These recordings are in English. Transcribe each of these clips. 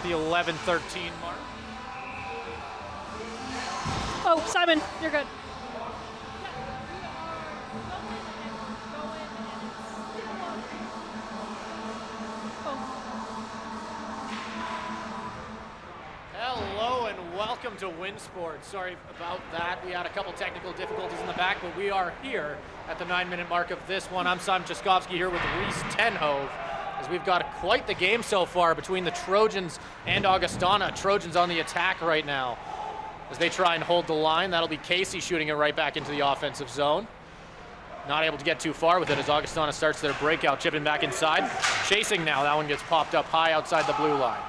the 11-13 mark. Oh, Simon, you're good. Hello and welcome to Winsport. Sorry about that. We had a couple technical difficulties in the back, but we are here at the 9-minute mark of this one. I'm Simon Chaskovsky here with Reese Tenhove, as we've got quite the game so far between the Trojans and Augustana. Trojans on the attack right now as they try and hold the line. That'll be Casey shooting it right back into the offensive zone. Not able to get too far with it as Augustana starts their breakout, chipping back inside. Chasing now, that one gets popped up high outside the blue line.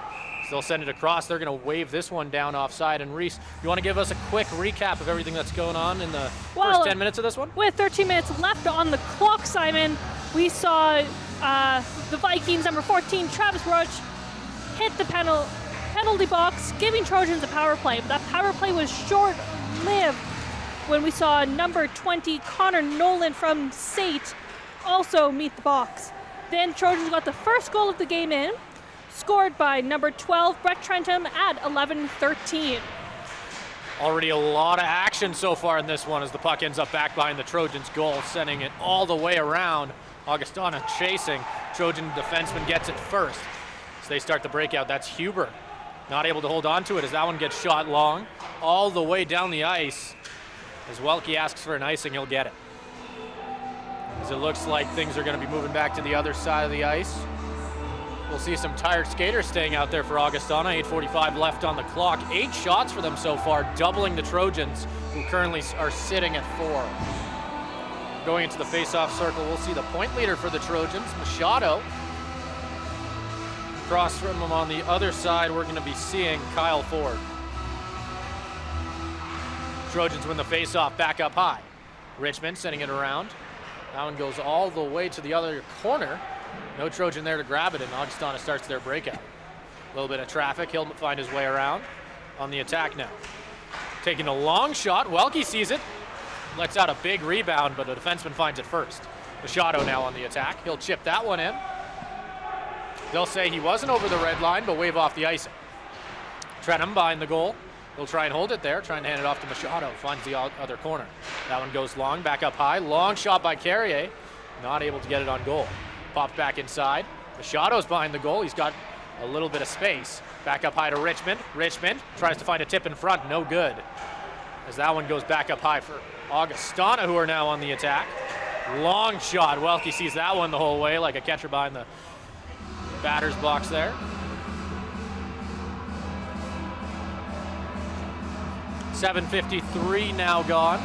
So they'll send it across. They're going to wave this one down offside. And Reese, you want to give us a quick recap of everything that's going on in the first 10 minutes of this one? With 13 minutes left on the clock, Simon, we saw the Vikings, number 14, Travis Roach, hit the penalty box, giving Trojans a power play. But that power play was short-lived when we saw number 20, Connor Nolan from SAIT, also meet the box. Then Trojans got the first goal of the game in, scored by number 12, Brett Trentham, at 11-13. Already a lot of action so far in this one as the puck ends up back behind the Trojans' goal, sending it all the way around. Augustana chasing. Trojan defenseman gets it first. So they start the breakout. That's Huber. Not able to hold on to it as that one gets shot long all the way down the ice. As Welke asks for an icing, he'll get it. As it looks like things are going to be moving back to the other side of the ice. We'll see some tired skaters staying out there for Augustana. 8:45 left on the clock. 8 shots for them so far, doubling the Trojans, who currently are sitting at 4. Going into the face-off circle, we'll see the point leader for the Trojans, Machado. Across from him on the other side, we're going to be seeing Kyle Ford. Trojans win the face-off, back up high. Richmond sending it around. That one goes all the way to the other corner. No Trojan there to grab it, and Augustana starts their breakout. A little bit of traffic, he'll find his way around on the attack now. Taking a long shot, Welke sees it. Lets out a big rebound, but a defenseman finds it first. Machado now on the attack. He'll chip that one in. They'll say he wasn't over the red line, but wave off the icing. Trentham behind the goal. He'll try and hold it there, trying to hand it off to Machado. Finds the other corner. That one goes long, back up high. Long shot by Carrier. Not able to get it on goal. Popped back inside. Machado's behind the goal. He's got a little bit of space. Back up high to Richmond. Richmond tries to find a tip in front. No good. As that one goes back up high for Augustana, who are now on the attack. Long shot. Welke sees that one the whole way, like a catcher behind the batter's box there. .753 now gone.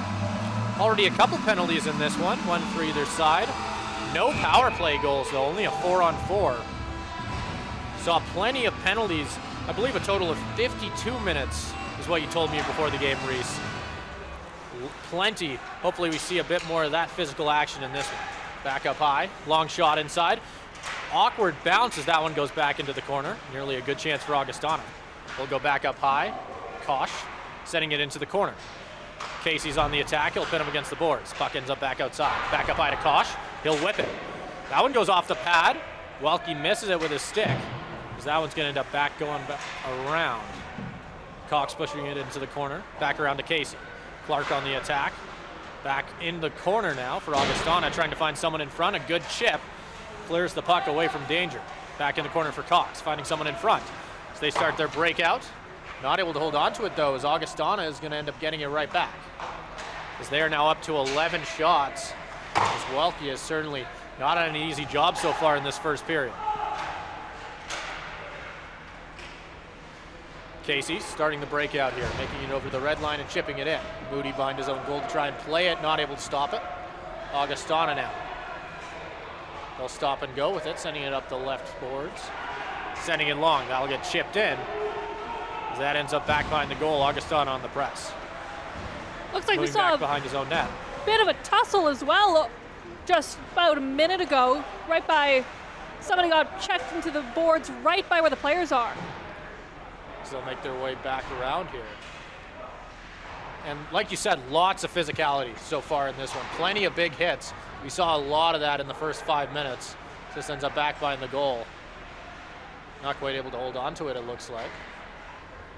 Already a couple penalties in this one for either side. No power play goals though, only a 4-on-4. Saw plenty of penalties. I believe a total of 52 minutes is what you told me before the game, Reese. Plenty. Hopefully we see a bit more of that physical action in this one. Back up high, long shot inside. Awkward bounce as that one goes back into the corner. Nearly a good chance for Augustana. We'll go back up high. Kosh sending it into the corner. Casey's on the attack. He'll pin him against the boards. Puck ends up back outside. Back up high to Kosh. He'll whip it. That one goes off the pad. Welke misses it with his stick. Because that one's going to end up going back around. Cox pushing it into the corner. Back around to Casey. Clark on the attack. Back in the corner now for Augustana, trying to find someone in front. A good chip. Clears the puck away from danger. Back in the corner for Cox, finding someone in front. So they start their breakout. Not able to hold on to it though, as Augustana is going to end up getting it right back. As they are now up to 11 shots. As Welke is certainly not on an easy job so far in this first period. Casey starting the breakout here, making it over the red line and chipping it in. Moody behind his own goal to try and play it, not able to stop it. Augustana now. They'll stop and go with it, sending it up the left boards. Sending it long, that'll get chipped in. As that ends up back behind the goal, Augustana on the press. Looks like Moving we saw back behind his own net. Bit of a tussle as well just about a minute ago, right by, somebody got checked into the boards right by where the players are. So they'll make their way back around here. And like you said, lots of physicality so far in this one. Plenty of big hits. We saw a lot of that in the first 5 minutes. This ends up back behind the goal. Not quite able to hold on to it, it looks like.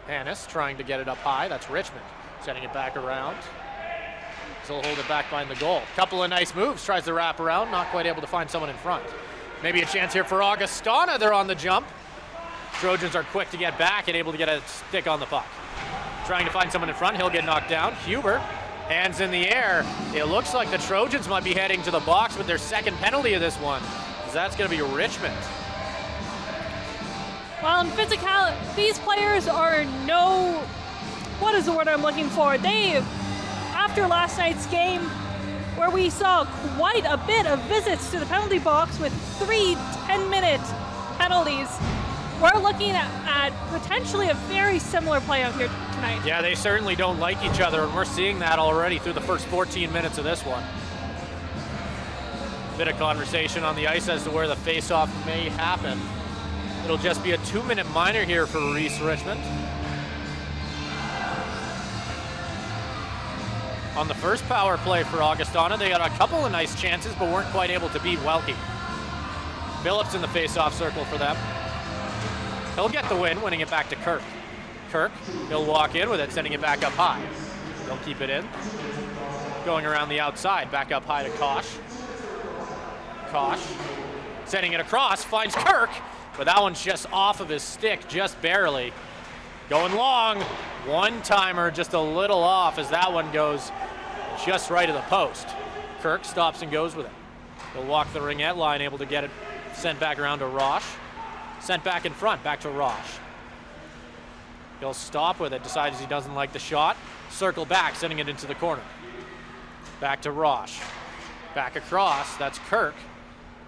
Hannes trying to get it up high. That's Richmond. Sending it back around. So he'll hold it back behind the goal. Couple of nice moves. Tries to wrap around. Not quite able to find someone in front. Maybe a chance here for Augustana. They're on the jump. Trojans are quick to get back and able to get a stick on the puck. Trying to find someone in front. He'll get knocked down. Huber, hands in the air. It looks like the Trojans might be heading to the box with their second penalty of this one. That's going to be Richmond. Well, in physical, these players are what is the word I'm looking for? They, after last night's game, where we saw quite a bit of visits to the penalty box with 3 10-minute penalties, we're looking at potentially a very similar play out here tonight. Yeah, they certainly don't like each other, and we're seeing that already through the first 14 minutes of this one. Bit of conversation on the ice as to where the face-off may happen. It'll just be a 2-minute minor here for Richmond. On the first power play for Augustana, they got a couple of nice chances, but weren't quite able to beat Welke. Phillips in the face-off circle for them. He'll get the win, winning it back to Kirk. Kirk, he'll walk in with it, sending it back up high. They'll keep it in. Going around the outside, back up high to Kosh. Kosh, sending it across, finds Kirk, but that one's just off of his stick, just barely. Going long, one-timer just a little off as that one goes just right of the post. Kirk stops and goes with it. He'll walk the ringette line, able to get it sent back around to Roche. Sent back in front, back to Roche. He'll stop with it, decides he doesn't like the shot. Circle back, sending it into the corner. Back to Roche. Back across, that's Kirk.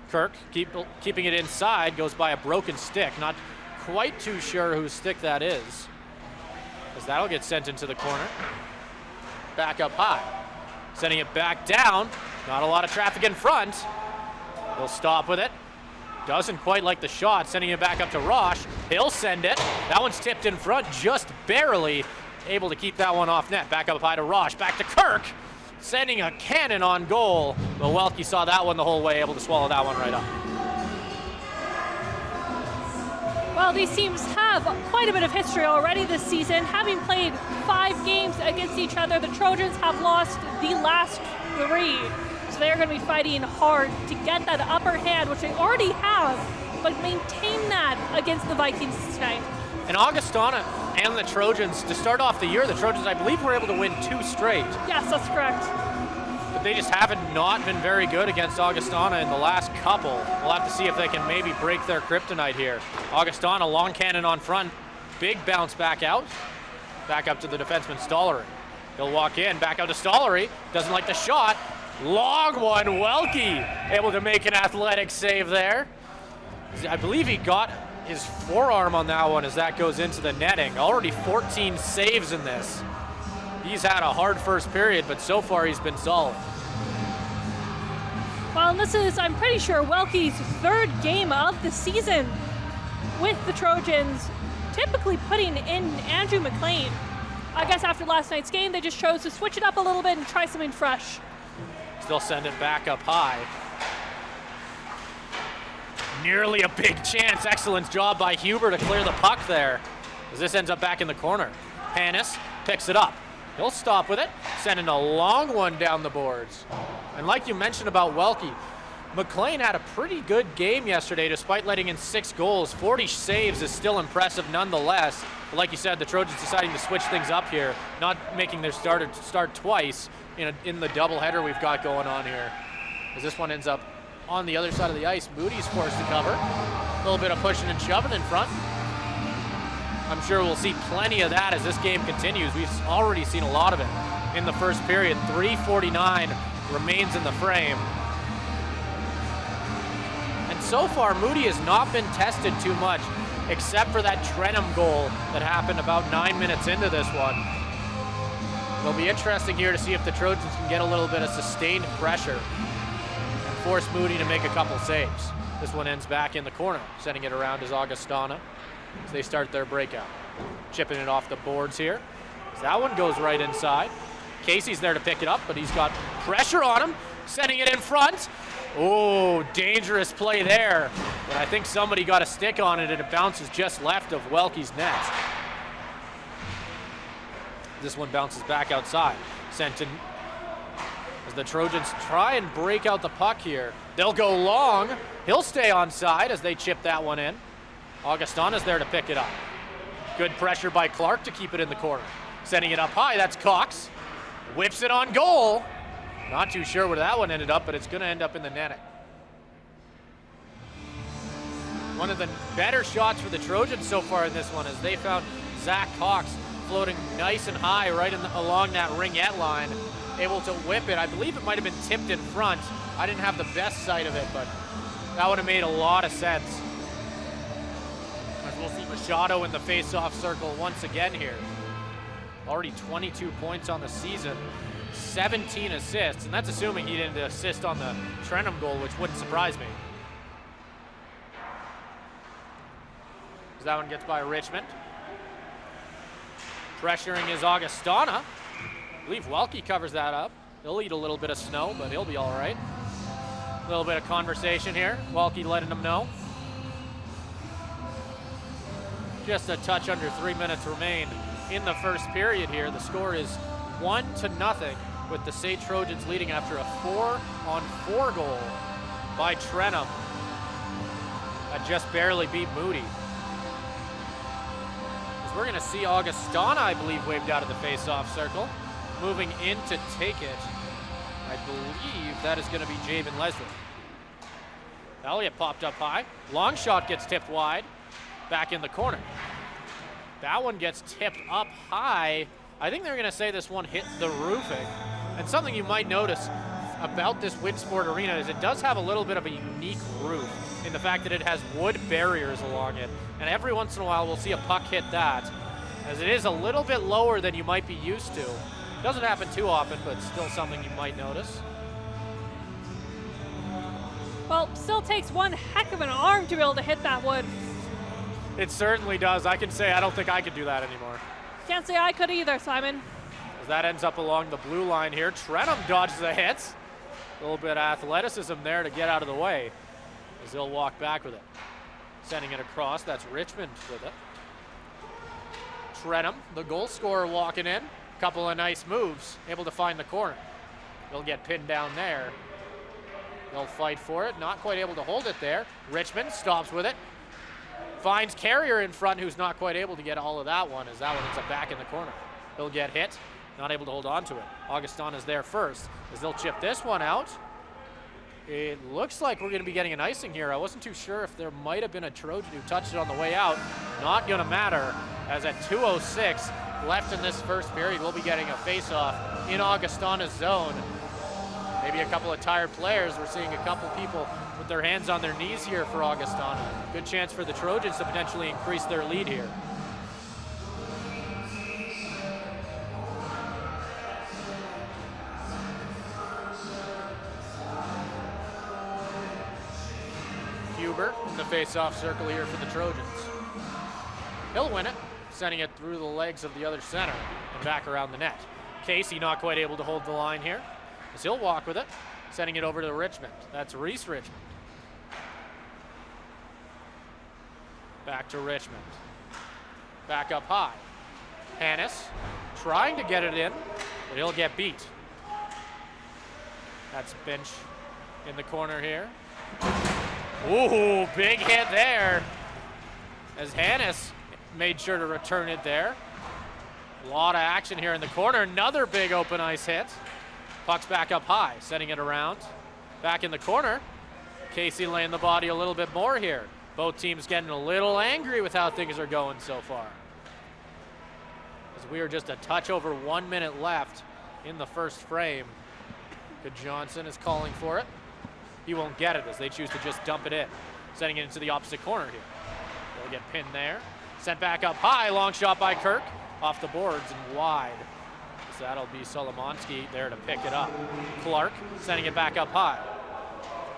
Kirk, keeping it inside, goes by a broken stick. Not quite too sure whose stick that is, as that'll get sent into the corner. Back up high. Sending it back down. Not a lot of traffic in front. He'll stop with it. Doesn't quite like the shot, sending it back up to Roche. He'll send it. That one's tipped in front, just barely able to keep that one off net. Back up high to Roche, back to Kirk. Sending a cannon on goal. But Welke saw that one the whole way, able to swallow that one right up. Well, these teams have quite a bit of history already this season. Having played 5 games against each other, the Trojans have lost the last 3. So they're going to be fighting hard to get that upper hand, which they already have, but maintain that against the Vikings tonight. And Augustana and the Trojans, to start off the year, the Trojans, I believe, were able to win 2 straight. Yes, that's correct. But they just haven't not been very good against Augustana in the last couple. We'll have to see if they can maybe break their kryptonite here. Augustana, long cannon on front, big bounce back out. Back up to the defenseman Stollery. He'll walk in, back out to Stollery, doesn't like the shot. Long one, Welke able to make an athletic save there. I believe he got his forearm on that one as that goes into the netting. Already 14 saves in this. He's had a hard first period, but so far he's been solid. Well, and this is, I'm pretty sure, Welke's 3rd game of the season with the Trojans, typically putting in Andrew McLean. I guess after last night's game, they just chose to switch it up a little bit and try something fresh. Still send it back up high. Nearly a big chance. Excellent job by Huber to clear the puck there, as this ends up back in the corner. Hannes picks it up. He'll stop with it, sending a long one down the boards. And like you mentioned about Welke, McLean had a pretty good game yesterday despite letting in 6 goals. 40 saves is still impressive nonetheless. But like you said, the Trojans deciding to switch things up here, not making their start twice in the doubleheader we've got going on here. As this one ends up on the other side of the ice, Moody's forced to cover. A little bit of pushing and shoving in front. I'm sure we'll see plenty of that as this game continues. We've already seen a lot of it in the first period. 3:49 remains in the frame. And so far, Moody has not been tested too much, except for that Trenum goal that happened about 9 minutes into this one. It'll be interesting here to see if the Trojans can get a little bit of sustained pressure and force Moody to make a couple saves. This one ends back in the corner. Sending it around is Augustana as they start their breakout. Chipping it off the boards here. So that one goes right inside. Casey's there to pick it up, but he's got pressure on him. Sending it in front. Oh, dangerous play there. But I think somebody got a stick on it and it bounces just left of Welke's net. This one bounces back outside. Sent in as the Trojans try and break out the puck here. They'll go long. He'll stay on side as they chip that one in. Augustana's there to pick it up. Good pressure by Clark to keep it in the corner. Sending it up high, that's Cox. Whips it on goal. Not too sure where that one ended up, but it's gonna end up in the netting. One of the better shots for the Trojans so far in this one is they found Zach Cox floating nice and high right along that ringette line, able to whip it. I believe it might have been tipped in front. I didn't have the best sight of it, but that would have made a lot of sense. As we'll see Machado in the face-off circle once again here. Already 22 points on the season, 17 assists, and that's assuming he didn't assist on the Trenum goal, which wouldn't surprise me. As that one gets by Richmond. Pressuring is Augustana. I believe Welke covers that up. He'll eat a little bit of snow, but he'll be all right. A little bit of conversation here. Welke letting him know. Just a touch under 3 minutes remain in the first period here. The score is 1-0 with the SAIT Trojans leading after a 4-on-4 goal by Trenum. That just barely beat Moody. As we're gonna see Augustana, I believe, waved out of the face-off circle. Moving in to take it, I believe that is gonna be Javen Leslie. Elliott popped up high. Long shot gets tipped wide. Back in the corner. That one gets tipped up high. I think they're gonna say this one hit the roofing. And something you might notice about this Winsport arena is it does have a little bit of a unique roof in the fact that it has wood barriers along it. And every once in a while we'll see a puck hit that, as it is a little bit lower than you might be used to. Doesn't happen too often, but still something you might notice. Well, still takes one heck of an arm to be able to hit that wood. It certainly does. I can say I don't think I could do that anymore. Can't say I could either, Simon. As that ends up along the blue line here. Trenum dodges the hits. A little bit of athleticism there to get out of the way as he'll walk back with it. Sending it across, that's Richmond with it. Trenum, the goal scorer, walking in. Couple of nice moves, able to find the corner. He'll get pinned down there. They'll fight for it, not quite able to hold it there. Richmond stops with it. Finds Carrier in front, who's not quite able to get all of that one, as that one ends up back in the corner. He'll get hit, not able to hold on to it. Augustana's there first, as they'll chip this one out. It looks like we're gonna be getting an icing here. I wasn't too sure if there might have been a Trojan who touched it on the way out. Not gonna matter, as at 2:06 left in this first period, we'll be getting a face-off in Augustana's zone. Maybe a couple of tired players. We're seeing a couple people with their hands on their knees here for Augustana. Good chance for the Trojans to potentially increase their lead here. Huber in the face-off circle here for the Trojans. He'll win it, sending it through the legs of the other center and back around the net. Casey not quite able to hold the line here, as he'll walk with it, sending it over to Richmond. That's Reese Richmond. Back to Richmond. Back up high. Hannes trying to get it in, but he'll get beat. That's Bench in the corner here. Ooh, big hit there, as Hannes made sure to return it there. A lot of action here in the corner. Another big open ice hit. Puck's back up high, sending it around. Back in the corner. Casey laying the body a little bit more here. Both teams getting a little angry with how things are going so far. As we are just a touch over 1 minute left in the first frame. Good Johnson is calling for it. He won't get it as they choose to just dump it in. Sending it into the opposite corner here. They'll get pinned there. Sent back up high, long shot by Kirk. Off the boards and wide. So that'll be Solomonski there to pick it up. Clark sending it back up high.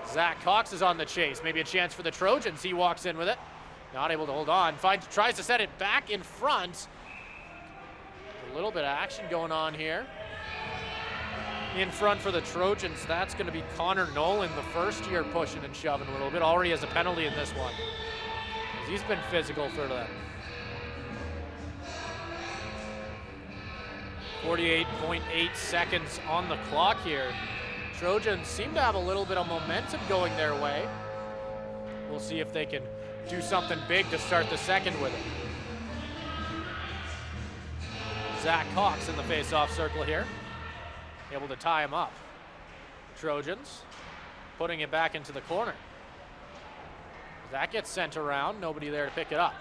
Zach Cox is on the chase. Maybe a chance for the Trojans. He walks in with it. Not able to hold on. Tries to set it back in front. A little bit of action going on here in front for the Trojans. That's going to be Connor Nolan, the first year, pushing and shoving a little bit. Already has a penalty in this one. He's been physical for them. 48.8 seconds on the clock here. Trojans seem to have a little bit of momentum going their way. We'll see if they can do something big to start the second with it. Zach Cox in the face-off circle here. Able to tie him up. Trojans putting it back into the corner. That gets sent around, nobody there to pick it up.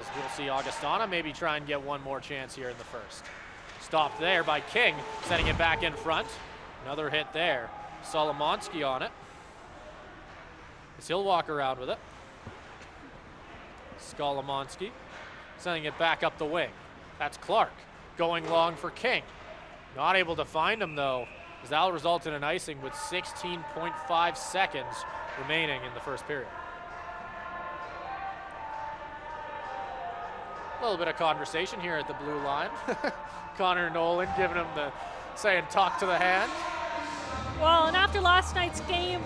As we'll see Augustana maybe try and get one more chance here in the first. Stopped there by King, sending it back in front. Another hit there. Solomonski on it. As he'll walk around with it. Skolomonski sending it back up the wing. That's Clark going long for King. Not able to find him though, as that'll result in an icing with 16.5 seconds remaining in the first period. A little bit of conversation here at the blue line. Connor Nolan giving him the saying talk to the hand. Well, and after last night's game,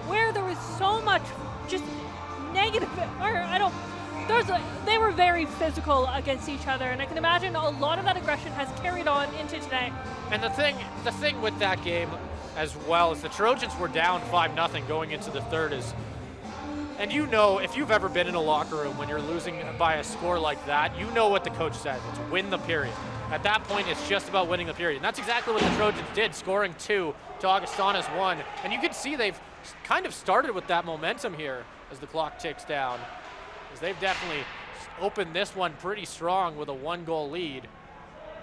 where there was so much just negative, they were very physical against each other, and I can imagine a lot of that aggression has carried on into today. And the thing with that game as well is the Trojans were down 5-0 going into the third and you know, if you've ever been in a locker room when you're losing by a score like that, you know what the coach says. It's win the period. At that point, it's just about winning the period. And that's exactly what the Trojans did, scoring 2 to Augustana's 1. And you can see they've kind of started with that momentum here as the clock ticks down, as they've definitely opened this one pretty strong with a 1-goal lead.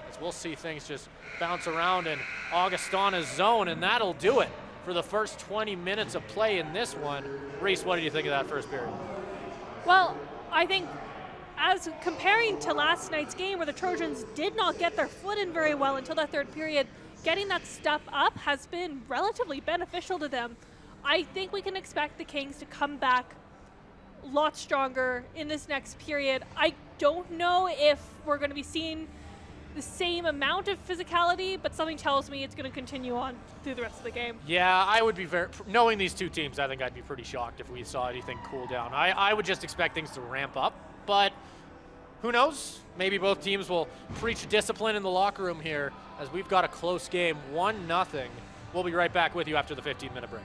As we'll see things just bounce around in Augustana's zone, and that'll do it for the first 20 minutes of play in this one. Reese, what did you think of that first period? Well, I think as comparing to last night's game where the Trojans did not get their foot in very well until that third period, getting that step up has been relatively beneficial to them. I think we can expect the Kings to come back a lot stronger in this next period. I don't know if we're going to be seeing the same amount of physicality, but something tells me it's going to continue on through the rest of the game. Yeah, I would be knowing these two teams, I think I'd be pretty shocked if we saw anything cool down. I would just expect things to ramp up, but who knows? Maybe both teams will preach discipline in the locker room here as we've got a close game, 1-0. We'll be right back with you after the 15-minute break.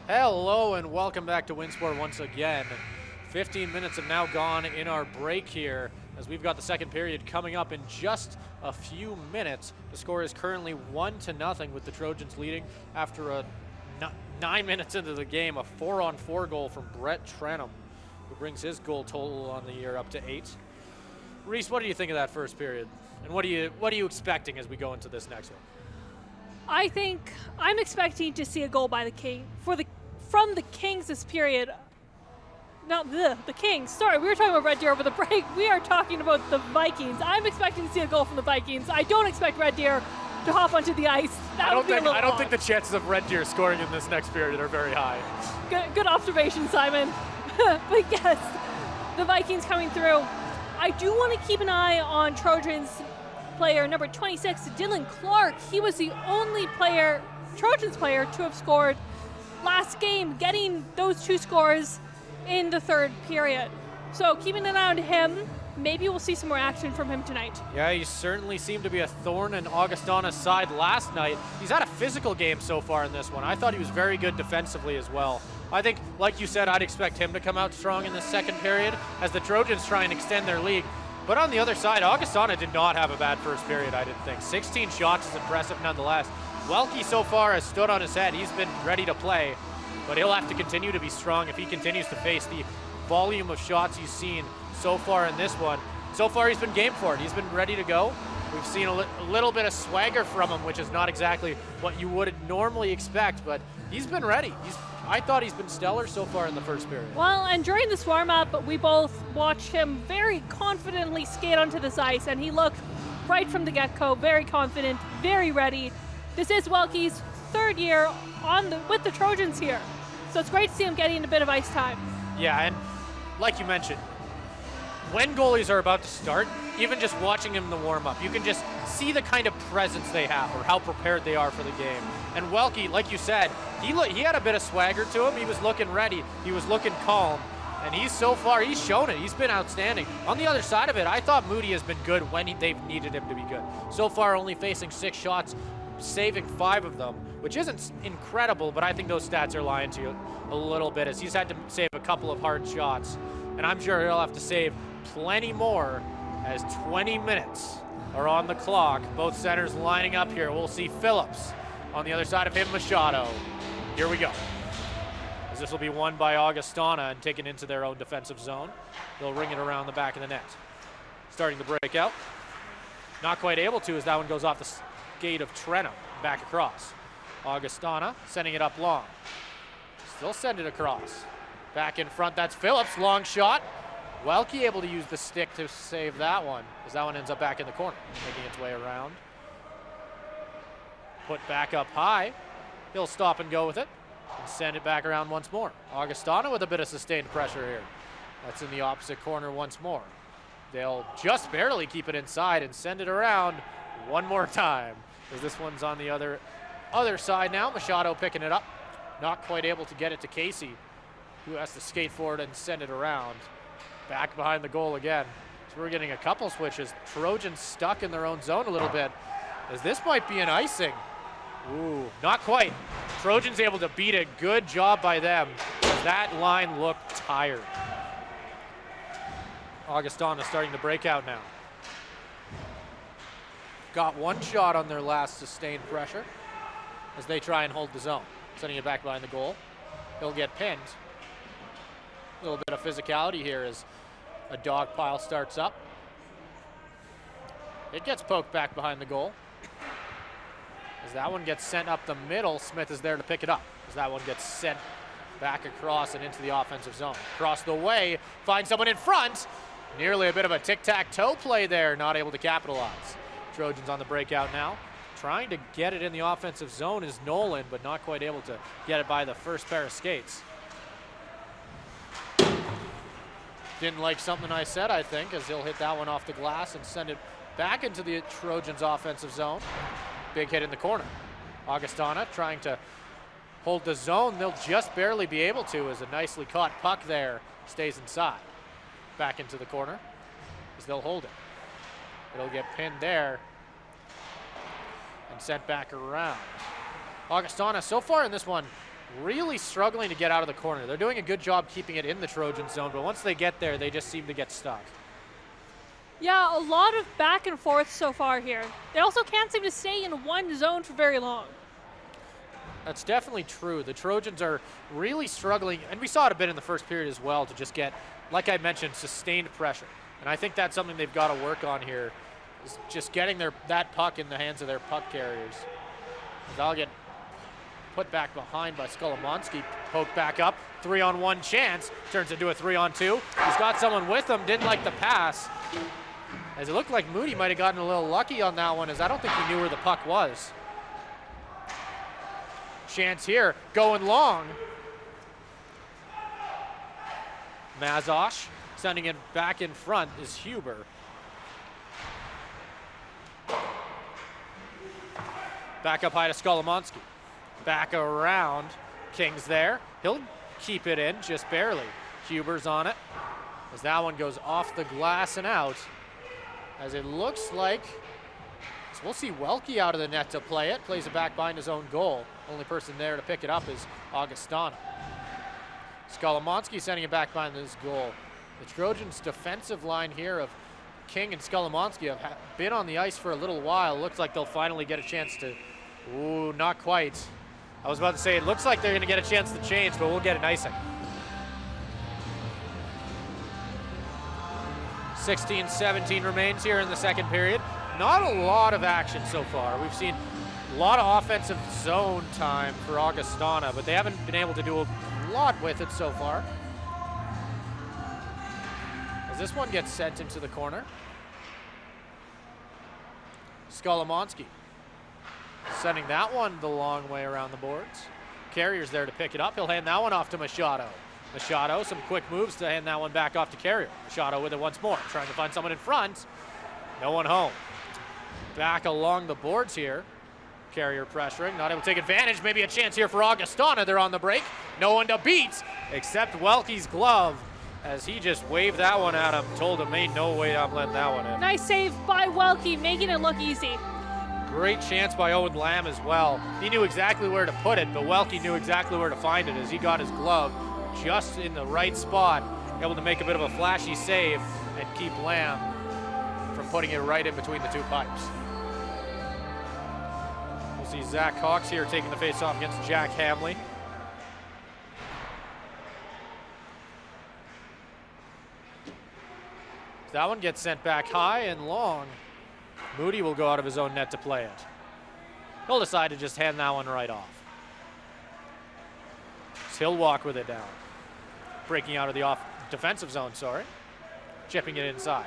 Hello and welcome back to Winsport once again. 15 minutes have now gone in our break here as we've got the second period coming up in just a few minutes. The score is currently 1-0 with the Trojans leading after 9 minutes into the game, a 4-on-4 goal from Brett Trenum, who brings his goal total on the year up to 8. Reese, what do you think of that first period? And what are you expecting as we go into this next one? I think I'm expecting to see a goal by the King from the Kings this period. Not the Kings. Sorry, we were talking about Red Deer over the break. We are talking about the Vikings. I'm expecting to see a goal from the Vikings. I don't expect Red Deer to hop onto the ice. I don't think the chances of Red Deer scoring in this next period are very high. Good observation, Simon. But yes, the Vikings coming through. I do want to keep an eye on Trojans player number 26, Dylan Clark. He was the only Trojans player to have scored last game, getting those 2 scores in the third period. So keeping an eye on him, maybe we'll see some more action from him tonight. Yeah, he certainly seemed to be a thorn in Augustana's side last night. He's had a physical game so far in this one. I thought he was very good defensively as well. I think, like you said, I'd expect him to come out strong in the second period as the Trojans try and extend their lead. But on the other side, Augustana did not have a bad first period, I didn't think. 16 shots is impressive nonetheless. Welke so far has stood on his head. He's been ready to play. But he'll have to continue to be strong if he continues to face the volume of shots he's seen so far in this one. So far, he's been game for it. He's been ready to go. We've seen a little bit of swagger from him, which is not exactly what you would normally expect, but he's been ready. I thought he's been stellar so far in the first period. Well, and during this warm-up, we both watched him very confidently skate onto this ice, and he looked right from the get-go, very confident, very ready. This is Welke's third year with the Trojans here. So it's great to see him getting a bit of ice time. Yeah, and like you mentioned, when goalies are about to start, even just watching him in the warm-up, you can just see the kind of presence they have or how prepared they are for the game. And Welke, like you said, he had a bit of swagger to him. He was looking ready. He was looking calm. And he's shown it. He's been outstanding. On the other side of it, I thought Moody has been good when they've needed him to be good. So far, only facing 6 shots, saving 5 of them, which isn't incredible, but I think those stats are lying to you a little bit, as he's had to save a couple of hard shots. And I'm sure he'll have to save plenty more as 20 minutes are on the clock. Both centers lining up here. We'll see Phillips on the other side of him, Machado. Here we go. As this will be won by Augustana and taken into their own defensive zone. They'll ring it around the back of the net. Starting to break out. Not quite able to, as that one goes off the skate of Trenum. Back across. Augustana sending it up long. Still send it across. Back in front, that's Phillips. Long shot. Welke able to use the stick to save that one, as that one ends up back in the corner, making its way around. Put back up high. He'll stop and go with it and send it back around once more. Augustana with a bit of sustained pressure here. That's in the opposite corner once more. They'll just barely keep it inside and send it around one more time, as this one's on the other side now. Machado picking it up. Not quite able to get it to Casey, who has to skate forward and send it around. Back behind the goal again. So we're getting a couple switches. Trojans stuck in their own zone a little bit, as this might be an icing. Ooh, not quite. Trojans able to beat it. Good job by them, as that line looked tired. Augustana starting to break out now. Got one shot on their last sustained pressure as they try and hold the zone. Sending it back behind the goal. He'll get pinned. A little bit of physicality here as a dog pile starts up. It gets poked back behind the goal. As that one gets sent up the middle, Smith is there to pick it up. As that one gets sent back across and into the offensive zone. Across the way, finds someone in front. Nearly a bit of a tic-tac-toe play there, not able to capitalize. Trojans on the breakout now. Trying to get it in the offensive zone is Nolan, but not quite able to get it by the first pair of skates. Didn't like something I said, I think, as he'll hit that one off the glass and send it back into the Trojans' offensive zone. Big hit in the corner. Augustana trying to hold the zone. They'll just barely be able to, as a nicely caught puck there stays inside. Back into the corner as they'll hold it. It'll get pinned there and sent back around. Augustana, so far in this one, really struggling to get out of the corner. They're doing a good job keeping it in the Trojan zone, but once they get there, they just seem to get stuck. Yeah, a lot of back and forth so far here. They also can't seem to stay in one zone for very long. That's definitely true. The Trojans are really struggling, and we saw it a bit in the first period as well, to just get, like I mentioned, sustained pressure. And I think that's something they've got to work on here, is just getting that puck in the hands of their puck carriers. They'll get put back behind by Skolomonski, poked back up, 3-on-1 chance, turns into a 3-on-2. He's got someone with him, didn't like the pass. As it looked like Moody might have gotten a little lucky on that one, as I don't think he knew where the puck was. Chance here, going long. Mazosh sending it back in front is Huber. Back up high to Skolomonski. Back around. King's there. He'll keep it in just barely. Huber's on it, as that one goes off the glass and out. As it looks like, so we'll see Welke out of the net to play it. Plays it back behind his own goal. Only person there to pick it up is Augustana. Skolomonski sending it back behind his goal. The Trojans' defensive line here of King and Skolomonski have been on the ice for a little while. Looks like they'll finally get a chance to, ooh, not quite. I was about to say, it looks like they're gonna get a chance to change, but we'll get an icing. 16-17 remains here in the second period. Not a lot of action so far. We've seen a lot of offensive zone time for Augustana, but they haven't been able to do a lot with it so far. As this one gets sent into the corner. Skolomonski sending that one the long way around the boards. Carrier's there to pick it up. He'll hand that one off to Machado. Machado, some quick moves to hand that one back off to Carrier. Machado with it once more, trying to find someone in front. No one home. Back along the boards here. Carrier pressuring, not able to take advantage. Maybe a chance here for Augustana. They're on the break. No one to beat except Welke's glove as he just waved that one at him. Told him, ain't no way I'm letting that one in. Nice save by Welke, making it look easy. Great chance by Owen Lamb as well. He knew exactly where to put it, but Welke knew exactly where to find it as he got his glove just in the right spot, able to make a bit of a flashy save and keep Lamb from putting it right in between the two pipes. We'll see Zach Cox here taking the face-off against Jack Hamley. That one gets sent back high and long. Moody will go out of his own net to play it. He'll decide to just hand that one right off. So he'll walk with it down. Breaking out of the defensive zone, sorry. Chipping it inside.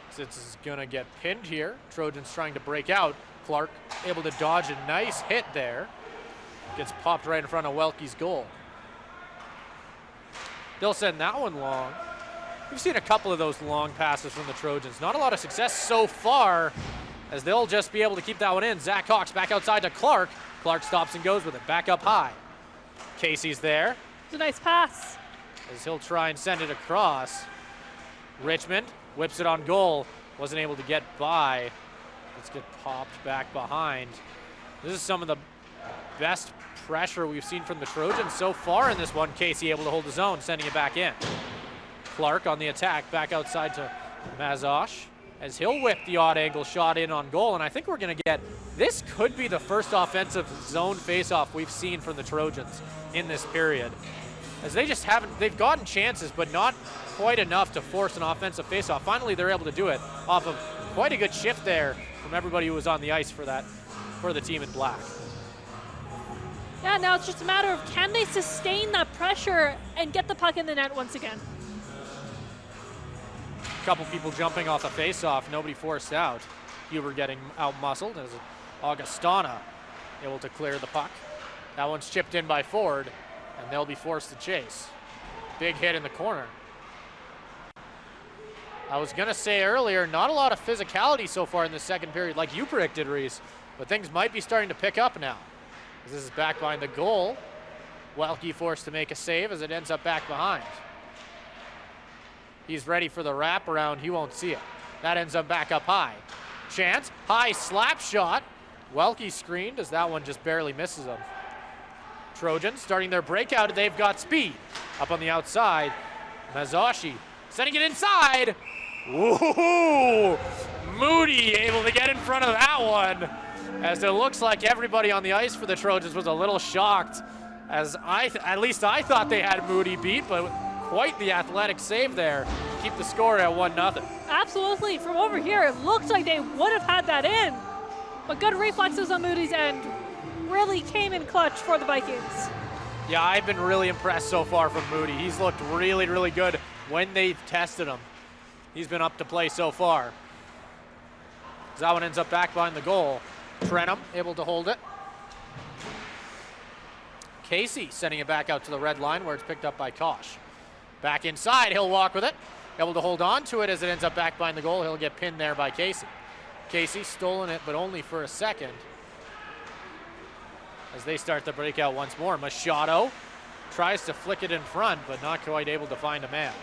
Sitz is gonna get pinned here. Trojans trying to break out. Clark able to dodge a nice hit there. Gets popped right in front of Welke's goal. They'll send that one long. We've seen a couple of those long passes from the Trojans. Not a lot of success so far, as they'll just be able to keep that one in. Zach Cox back outside to Clark. Clark stops and goes with it. Back up high. Casey's there. It's a nice pass. As he'll try and send it across. Richmond whips it on goal. Wasn't able to get by. Let's get popped back behind. This is some of the best pressure we've seen from the Trojans so far in this one. Casey able to hold his own, sending it back in. Clark on the attack, back outside to Mazosh, as he'll whip the odd angle shot in on goal, and I think we're gonna get, this could be the first offensive zone faceoff we've seen from the Trojans in this period. As they just haven't, they've gotten chances, but not quite enough to force an offensive faceoff. Finally, they're able to do it off of quite a good shift there from everybody who was on the ice for the team in black. Yeah, now it's just a matter of can they sustain that pressure and get the puck in the net once again. Couple people jumping off a face-off, nobody forced out. Huber getting out-muscled as Augustana able to clear the puck. That one's chipped in by Ford, and they'll be forced to chase. Big hit in the corner. I was gonna say earlier, not a lot of physicality so far in the second period, like you predicted, Reese, but things might be starting to pick up now. This is back behind the goal. Welke forced to make a save as it ends up back behind. He's ready for the wraparound. He won't see it. That ends up back up high. Chance, high slap shot. Welke screened as that one just barely misses him. Trojans starting their breakout. They've got speed. Up on the outside, Mazoshi sending it inside. Woohoo! Moody able to get in front of that one. As it looks like everybody on the ice for the Trojans was a little shocked, as at least I thought they had Moody beat, but quite the athletic save there to keep the score at 1-0. Absolutely. From over here, it looks like they would have had that in. But good reflexes on Moody's end. Really came in clutch for the Vikings. Yeah, I've been really impressed so far from Moody. He's looked really, really good when they've tested him. He's been up to play so far. That one ends up back behind the goal. Trenum able to hold it. Casey sending it back out to the red line where it's picked up by Kosh. Back inside, he'll walk with it. Able to hold on to it as it ends up back behind the goal. He'll get pinned there by Casey. Casey stolen it, but only for a second. As they start the breakout once more. Machado tries to flick it in front, but not quite able to find a man.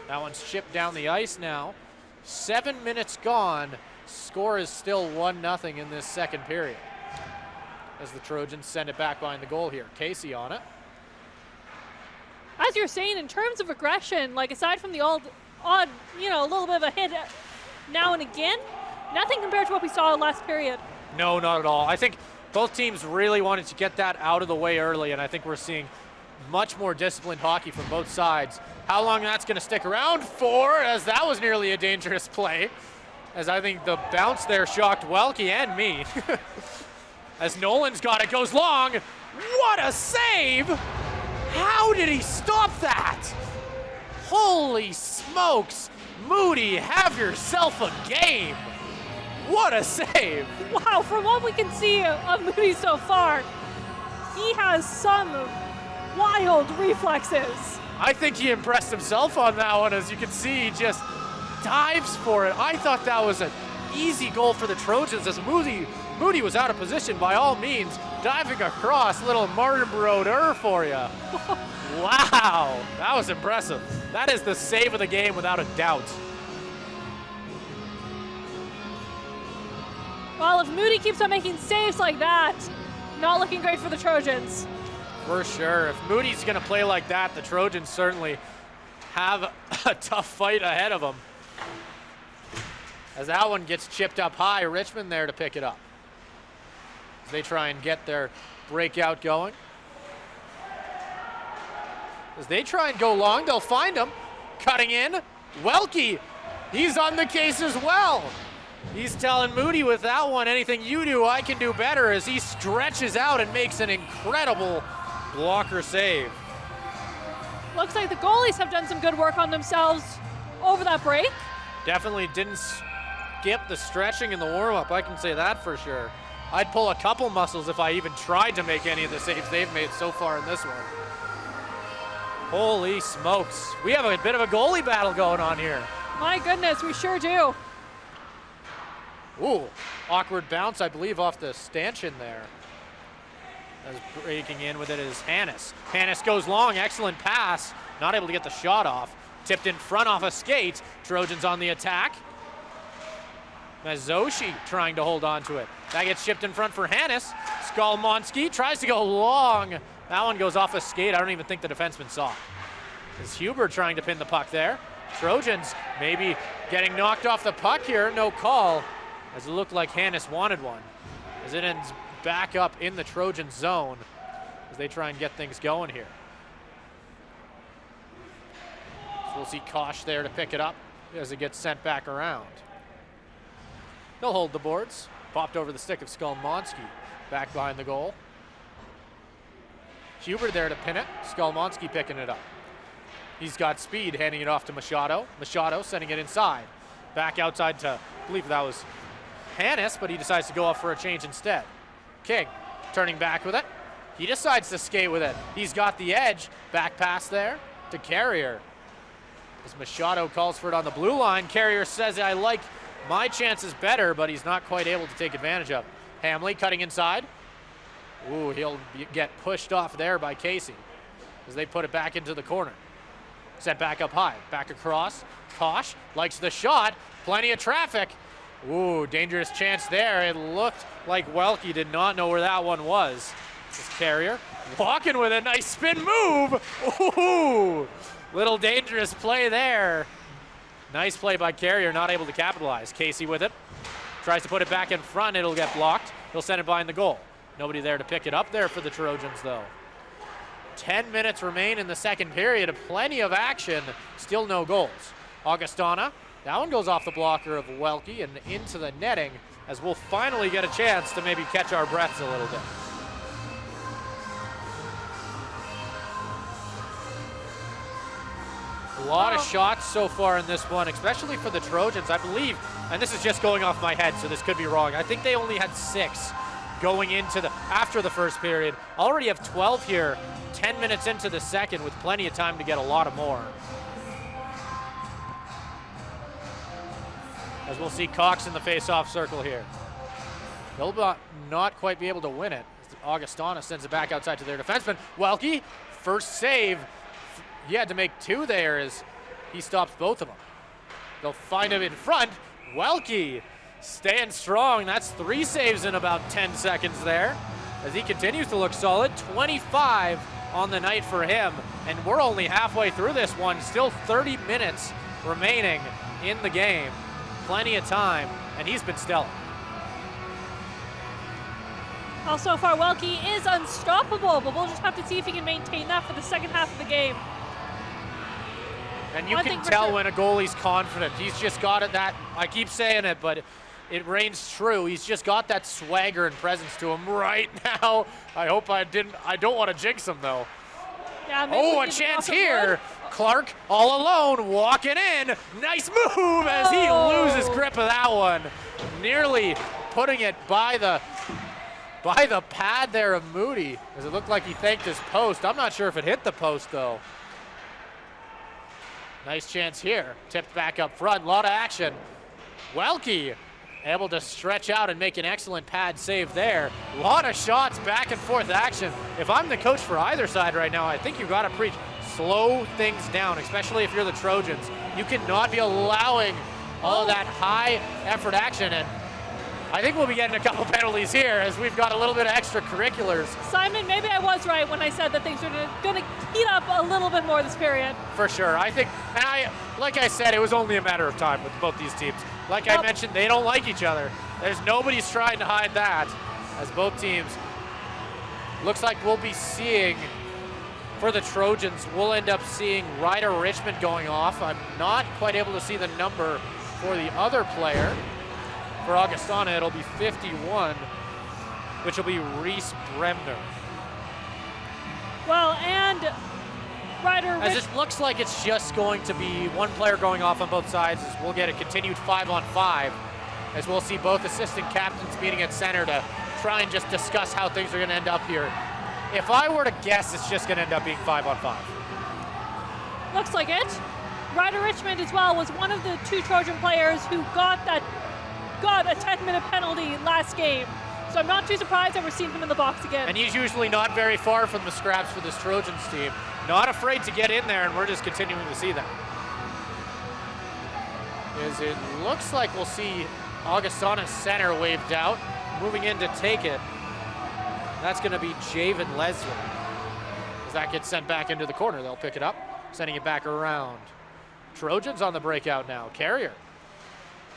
That one's chipped down the ice now. 7 minutes gone. Score is still 1-0 in this second period. As the Trojans send it back behind the goal here. Casey on it. As you're saying, in terms of aggression, like aside from the odd, a little bit of a hit now and again, nothing compared to what we saw last period. No, not at all. I think both teams really wanted to get that out of the way early, and I think we're seeing much more disciplined hockey from both sides. How long that's going to stick around for, as that was nearly a dangerous play, as I think the bounce there shocked Welke and me. As Nolan's got it, goes long. What a save! How did he stop that? Holy smokes. Moody, have yourself a game. What a save. Wow, from what we can see of Moody so far, he has some wild reflexes. I think he impressed himself on that one. As you can see, he just dives for it. I thought that was an easy goal for the Trojans as Moody was out of position by all means, diving across. Little Martin Brodeur for you. Wow, that was impressive. That is the save of the game without a doubt. Well, if Moody keeps on making saves like that, not looking great for the Trojans. For sure. If Moody's going to play like that, the Trojans certainly have a tough fight ahead of them. As that one gets chipped up high, Richmond there to pick it up. As they try and get their breakout going. As they try and go long, they'll find him. Cutting in, Welke, he's on the case as well. He's telling Moody with that one, anything you do, I can do better, as he stretches out and makes an incredible blocker save. Looks like the goalies have done some good work on themselves over that break. Definitely didn't skip the stretching in the warm-up, I can say that for sure. I'd pull a couple muscles if I even tried to make any of the saves they've made so far in this one. Holy smokes. We have a bit of a goalie battle going on here. My goodness, we sure do. Ooh, awkward bounce, I believe, off the stanchion there. As breaking in with it is Hannes. Hannes goes long, excellent pass. Not able to get the shot off. Tipped in front off a skate. Trojans on the attack. Mazoshi trying to hold on to it. That gets shipped in front for Hannes. Skolmonski tries to go long. That one goes off a skate. I don't even think the defenseman saw it. Is Huber trying to pin the puck there? Trojans maybe getting knocked off the puck here. No call, as it looked like Hannes wanted one. As it ends back up in the Trojan zone as they try and get things going here. So we'll see Kosh there to pick it up as it gets sent back around. They'll hold the boards. Popped over the stick of Skolmonski. Back behind the goal. Huber there to pin it. Skolmonski picking it up. He's got speed, handing it off to Machado. Machado sending it inside. Back outside to, I believe that was Hannes, but he decides to go off for a change instead. King turning back with it. He decides to skate with it. He's got the edge. Back pass there to Carrier. As Machado calls for it on the blue line, Carrier says, I like my chances better, but he's not quite able to take advantage of it. Hamley cutting inside. Ooh, he'll get pushed off there by Casey as they put it back into the corner. Sent back up high, back across. Kosh likes the shot, plenty of traffic. Ooh, dangerous chance there. It looked like Welke did not know where that one was. This Carrier walking with a nice spin move. Ooh, little dangerous play there. Nice play by Carrier, not able to capitalize. Casey with it. Tries to put it back in front, it'll get blocked. He'll send it behind the goal. Nobody there to pick it up there for the Trojans though. 10 minutes remain in the second period. Plenty of action, still no goals. Augustana, that one goes off the blocker of Welke and into the netting as we'll finally get a chance to maybe catch our breaths a little bit. A lot of shots so far in this one, especially for the Trojans, I believe, and this is just going off my head, so this could be wrong. I think they only had 6 going into after the first period. Already have 12 here, 10 minutes into the second with plenty of time to get a lot of more. As we'll see Cox in the face-off circle here. They'll not quite be able to win it. Augustana sends it back outside to their defenseman. Welke, first save. He had to make 2 there as he stops both of them. They'll find him in front. Welke staying strong. That's 3 saves in about 10 seconds there as he continues to look solid. 25 on the night for him, and we're only halfway through this one. Still 30 minutes remaining in the game. Plenty of time, and he's been stellar. Well, so far Welke is unstoppable, but we'll just have to see if he can maintain that for the second half of the game. And you can tell when a goalie's confident. He's just got it, that, I keep saying it, but it reigns true. He's just got that swagger and presence to him right now. I don't want to jinx him though. Yeah, oh, a chance here. Clark all alone, walking in. Nice move as he loses grip of that one. Nearly putting it by the pad there of Moody, as it looked like he thanked his post. I'm not sure if it hit the post though. Nice chance here. Tipped back up front. A lot of action. Welke able to stretch out and make an excellent pad save there. A lot of shots, back and forth action. If I'm the coach for either side right now, I think you've got to preach. Slow things down, especially if you're the Trojans. You cannot be allowing all of that high effort action. And I think we'll be getting a couple penalties here as we've got a little bit of extracurriculars. Simon, maybe I was right when I said that things are going to heat up a little bit more this period. For sure. I think, and like I said, it was only a matter of time with both these teams. Like I mentioned, they don't like each other. There's nobody's trying to hide that, as both teams. Looks like we'll be seeing, for the Trojans, we'll end up seeing Ryder Richmond going off. I'm not quite able to see the number for the other player. For Augustana, it'll be 51, which will be Reese Bremner. Well, and Ryder As it looks like it's just going to be one player going off on both sides, as we'll get a continued 5-on-5, as we'll see both assistant captains meeting at center to try and just discuss how things are going to end up here. If I were to guess, it's just going to end up being 5-on-5. Looks like it. Ryder Richmond as well was one of the 2 Trojan players who got a 10-minute penalty last game. So I'm not too surprised that we're seeing him in the box again. And he's usually not very far from the scraps for this Trojans team. Not afraid to get in there, and we're just continuing to see that. As it looks like we'll see Augustana's center waved out, moving in to take it. That's going to be Javen Leslie. As that gets sent back into the corner, they'll pick it up, sending it back around. Trojans on the breakout now. Carrier.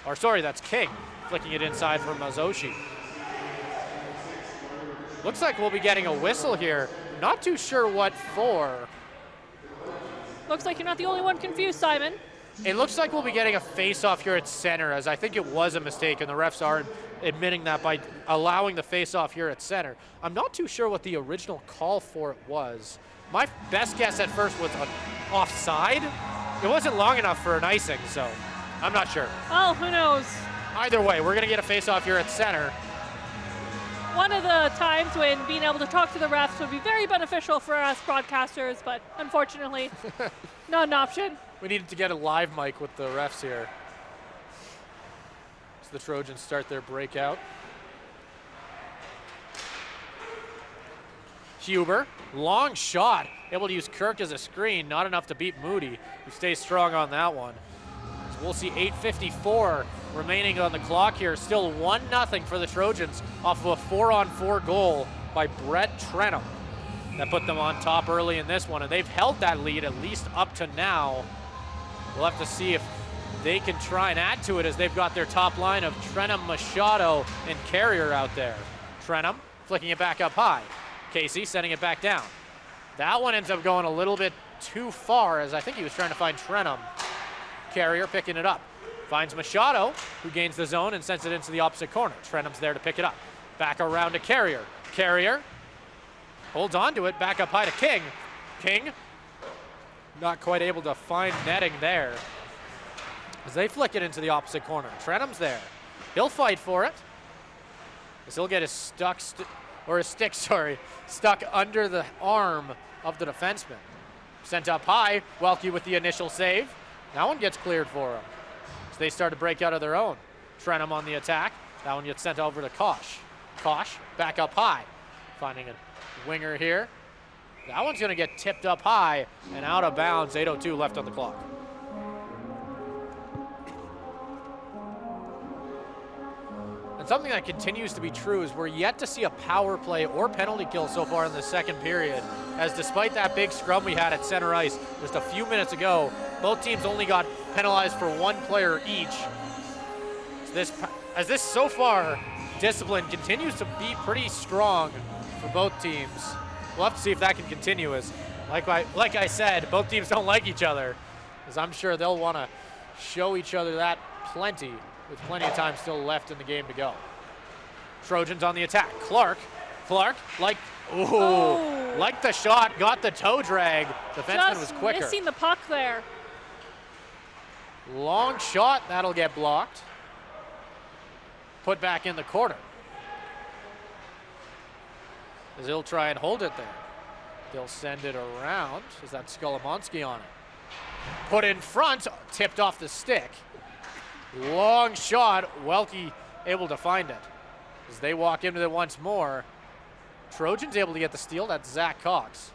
Or sorry, that's King, flicking it inside for Mazoshi. Looks like we'll be getting a whistle here. Not too sure what for. Looks like you're not the only one confused, Simon. It looks like we'll be getting a face-off here at center, as I think it was a mistake, and the refs are admitting that by allowing the face-off here at center. I'm not too sure what the original call for it was. My best guess at first was an offside. It wasn't long enough for an icing, so I'm not sure. Oh, who knows? Either way, we're going to get a face-off here at center. One of the times when being able to talk to the refs would be very beneficial for us broadcasters, but unfortunately, not an option. We needed to get a live mic with the refs here. So the Trojans start their breakout. Huber, long shot, able to use Kirk as a screen, not enough to beat Moody, who stays strong on that one. So we'll see 8:54 remaining on the clock here. Still 1-0 for the Trojans off of a 4-on-4 goal by Brett Trenum. That put them on top early in this one, and they've held that lead at least up to now. We'll have to see if they can try and add to it, as they've got their top line of Trenum, Machado, and Carrier out there. Trenum flicking it back up high. Casey sending it back down. That one ends up going a little bit too far, as I think he was trying to find Trenum. Carrier picking it up. Finds Machado, who gains the zone and sends it into the opposite corner. Trenum's there to pick it up. Back around to Carrier. Carrier holds on to it, back up high to King. King not quite able to find netting there, as they flick it into the opposite corner. Trenum's there. He'll fight for it, as he'll get his stick, stuck under the arm of the defenseman. Sent up high, Welke with the initial save. That one gets cleared for him. So they start to break out of their own. Trenum on the attack. That one gets sent over to Kosh. Kosh back up high, finding a winger here. That one's going to get tipped up high and out of bounds. 8:02 left on the clock. And something that continues to be true is we're yet to see a power play or penalty kill so far in the second period, as despite that big scrum we had at center ice just a few minutes ago, both teams only got penalized for one player each. As this so far, discipline continues to be pretty strong for both teams. We'll have to see if that can continue, as like I said, both teams don't like each other, as I'm sure they'll want to show each other that plenty, with plenty of time still left in the game to go. Trojans on the attack. Clark, like the shot, got the toe drag. Defenseman was quicker. Just missing the puck there. Long shot, that'll get blocked. Put back in the corner, as he'll try and hold it there. They'll send it around, as that's Skolomonski on it. Put in front, tipped off the stick. Long shot, Welke able to find it. As they walk into it once more, Trojans able to get the steal. That's Zach Cox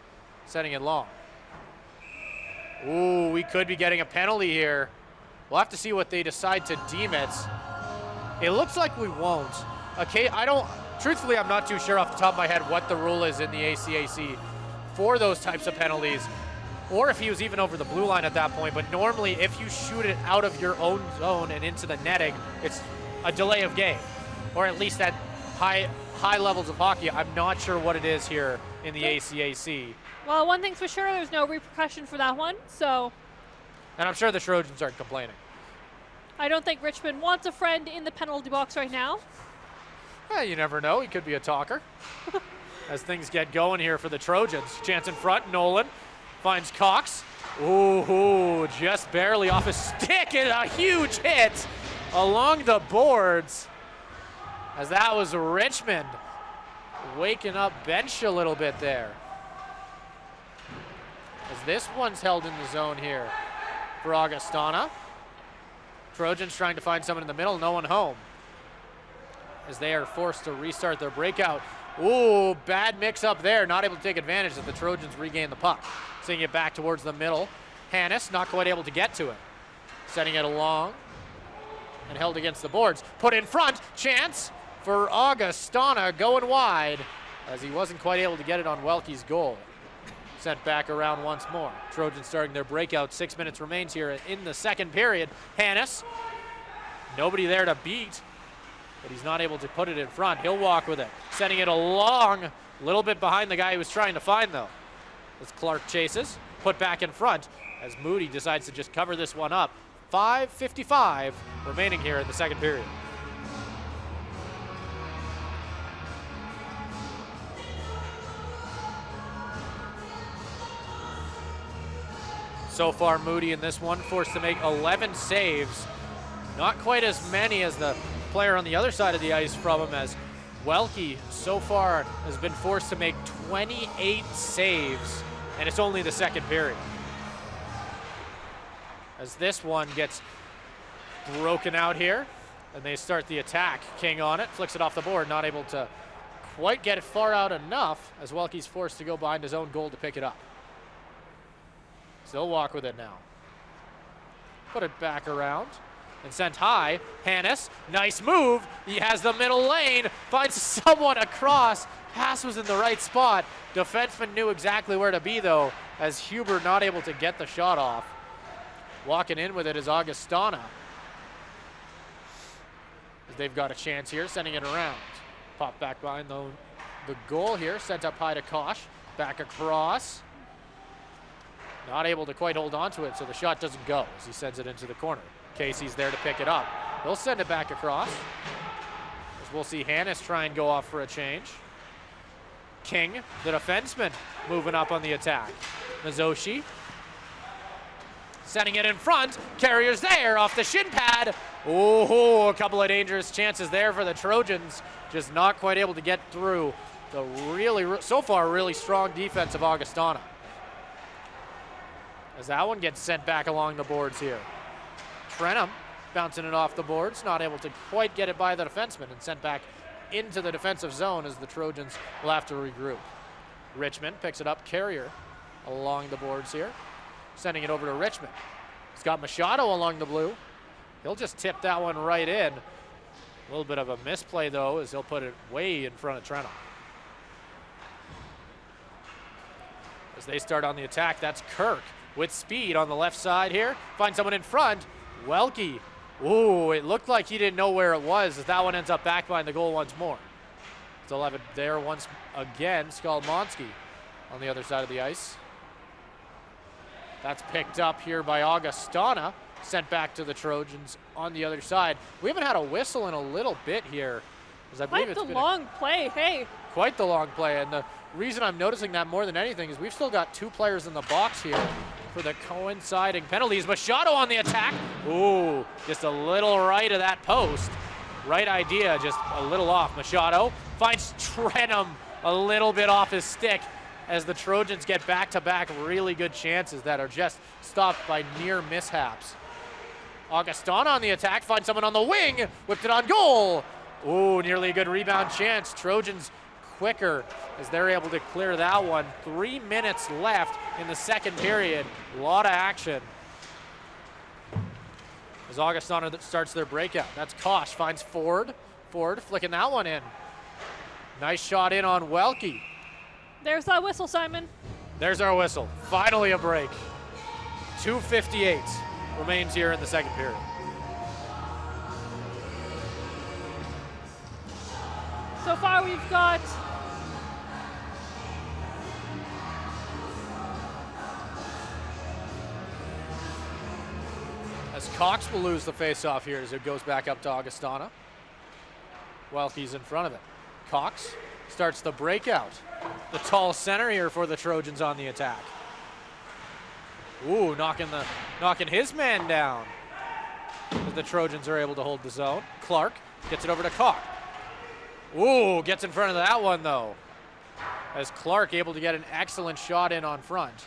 setting it long. Ooh, we could be getting a penalty here. We'll have to see what they decide to deem it. It looks like we won't. Okay, truthfully, I'm not too sure off the top of my head what the rule is in the ACAC for those types of penalties, or if he was even over the blue line at that point. But normally, if you shoot it out of your own zone and into the netting, it's a delay of game, or at least at high levels of hockey. I'm not sure what it is here in the ACAC. Well, one thing's for sure, there's no repercussion for that one, so. And I'm sure the Trojans aren't complaining. I don't think Richmond wants a friend in the penalty box right now. You never know. He could be a talker. As things get going here for the Trojans. Chance in front. Nolan finds Cox. Ooh, just barely off his stick, and a huge hit along the boards. As that was Richmond waking up bench a little bit there. As this one's held in the zone here for Augustana. Trojans trying to find someone in the middle, no one home. As they are forced to restart their breakout. Ooh, bad mix up there, not able to take advantage as the Trojans regain the puck. Sending it back towards the middle. Hannes not quite able to get to it. Setting it along and held against the boards. Put in front, chance for Augustana going wide as he wasn't quite able to get it on Welke's goal. Sent back around once more. Trojans starting their breakout. 6 minutes remains here in the second period. Hannes, nobody there to beat, but he's not able to put it in front. He'll walk with it. Sending it along, a little bit behind the guy he was trying to find though. As Clark chases, put back in front as Moody decides to just cover this one up. 5:55 remaining here in the second period. So far, Moody in this one forced to make 11 saves. Not quite as many as the player on the other side of the ice from him, as Welke so far has been forced to make 28 saves, and it's only the second period. As this one gets broken out here, and they start the attack. King on it, flicks it off the board, not able to quite get it far out enough, as Welke's forced to go behind his own goal to pick it up. Still walk with it now. Put it back around and sent high. Hannes, nice move. He has the middle lane, finds someone across. Pass was in the right spot. Defenseman knew exactly where to be though, as Huber not able to get the shot off. Walking in with it is Augustana. As they've got a chance here, sending it around. Pop back behind the goal here, sent up high to Kosh. Back across. Not able to quite hold on to it, so the shot doesn't go as he sends it into the corner. Casey's there to pick it up. He'll send it back across. As we'll see Hannes try and go off for a change. King, the defenseman, moving up on the attack. Mazoshi sending it in front. Carrier's there off the shin pad. Oh, a couple of dangerous chances there for the Trojans. Just not quite able to get through the so far really strong defense of Augustana. As that one gets sent back along the boards here. Trenum bouncing it off the boards, not able to quite get it by the defenseman, and sent back into the defensive zone as the Trojans will have to regroup. Richmond picks it up. Carrier along the boards here, sending it over to Richmond. He's got Machado along the blue. He'll just tip that one right in. A little bit of a misplay though, as he'll put it way in front of Trenum. As they start on the attack, that's Kirk with speed on the left side here. Find someone in front. Welke. Ooh, it looked like he didn't know where it was, as that one ends up back behind the goal once more. Still have it there once again. Skolmonski on the other side of the ice. That's picked up here by Augustana. Sent back to the Trojans on the other side. We haven't had a whistle in a little bit here. I believe Quite the long play, hey. Quite the long play, and the reason I'm noticing that more than anything is we've still got two players in the box here for the coinciding penalties. Machado on the attack. Ooh, just a little right of that post. Right idea, just a little off. Machado finds Trenum a little bit off his stick. as the Trojans get back-to-back really good chances that are just stopped by near mishaps. Augustana on the attack, finds someone on the wing, whipped it on goal. Ooh, nearly a good rebound chance. Trojans quicker as they're able to clear that one. 3 minutes left in the second period. A lot of action as Augustana starts their breakout. That's Kosh, finds Ford. Ford flicking that one in. Nice shot in on Welke. There's that whistle, Simon. There's our whistle. Finally a break. 2:58 remains here in the second period. So far we've got as Cox will lose the face-off here as it goes back up to Augustana. Welke's in front of it. Cox starts the breakout. The tall center here for the Trojans on the attack. Ooh, knocking his man down. As the Trojans are able to hold the zone. Clark gets it over to Cox. Ooh, gets in front of that one though. As Clark able to get an excellent shot in on front.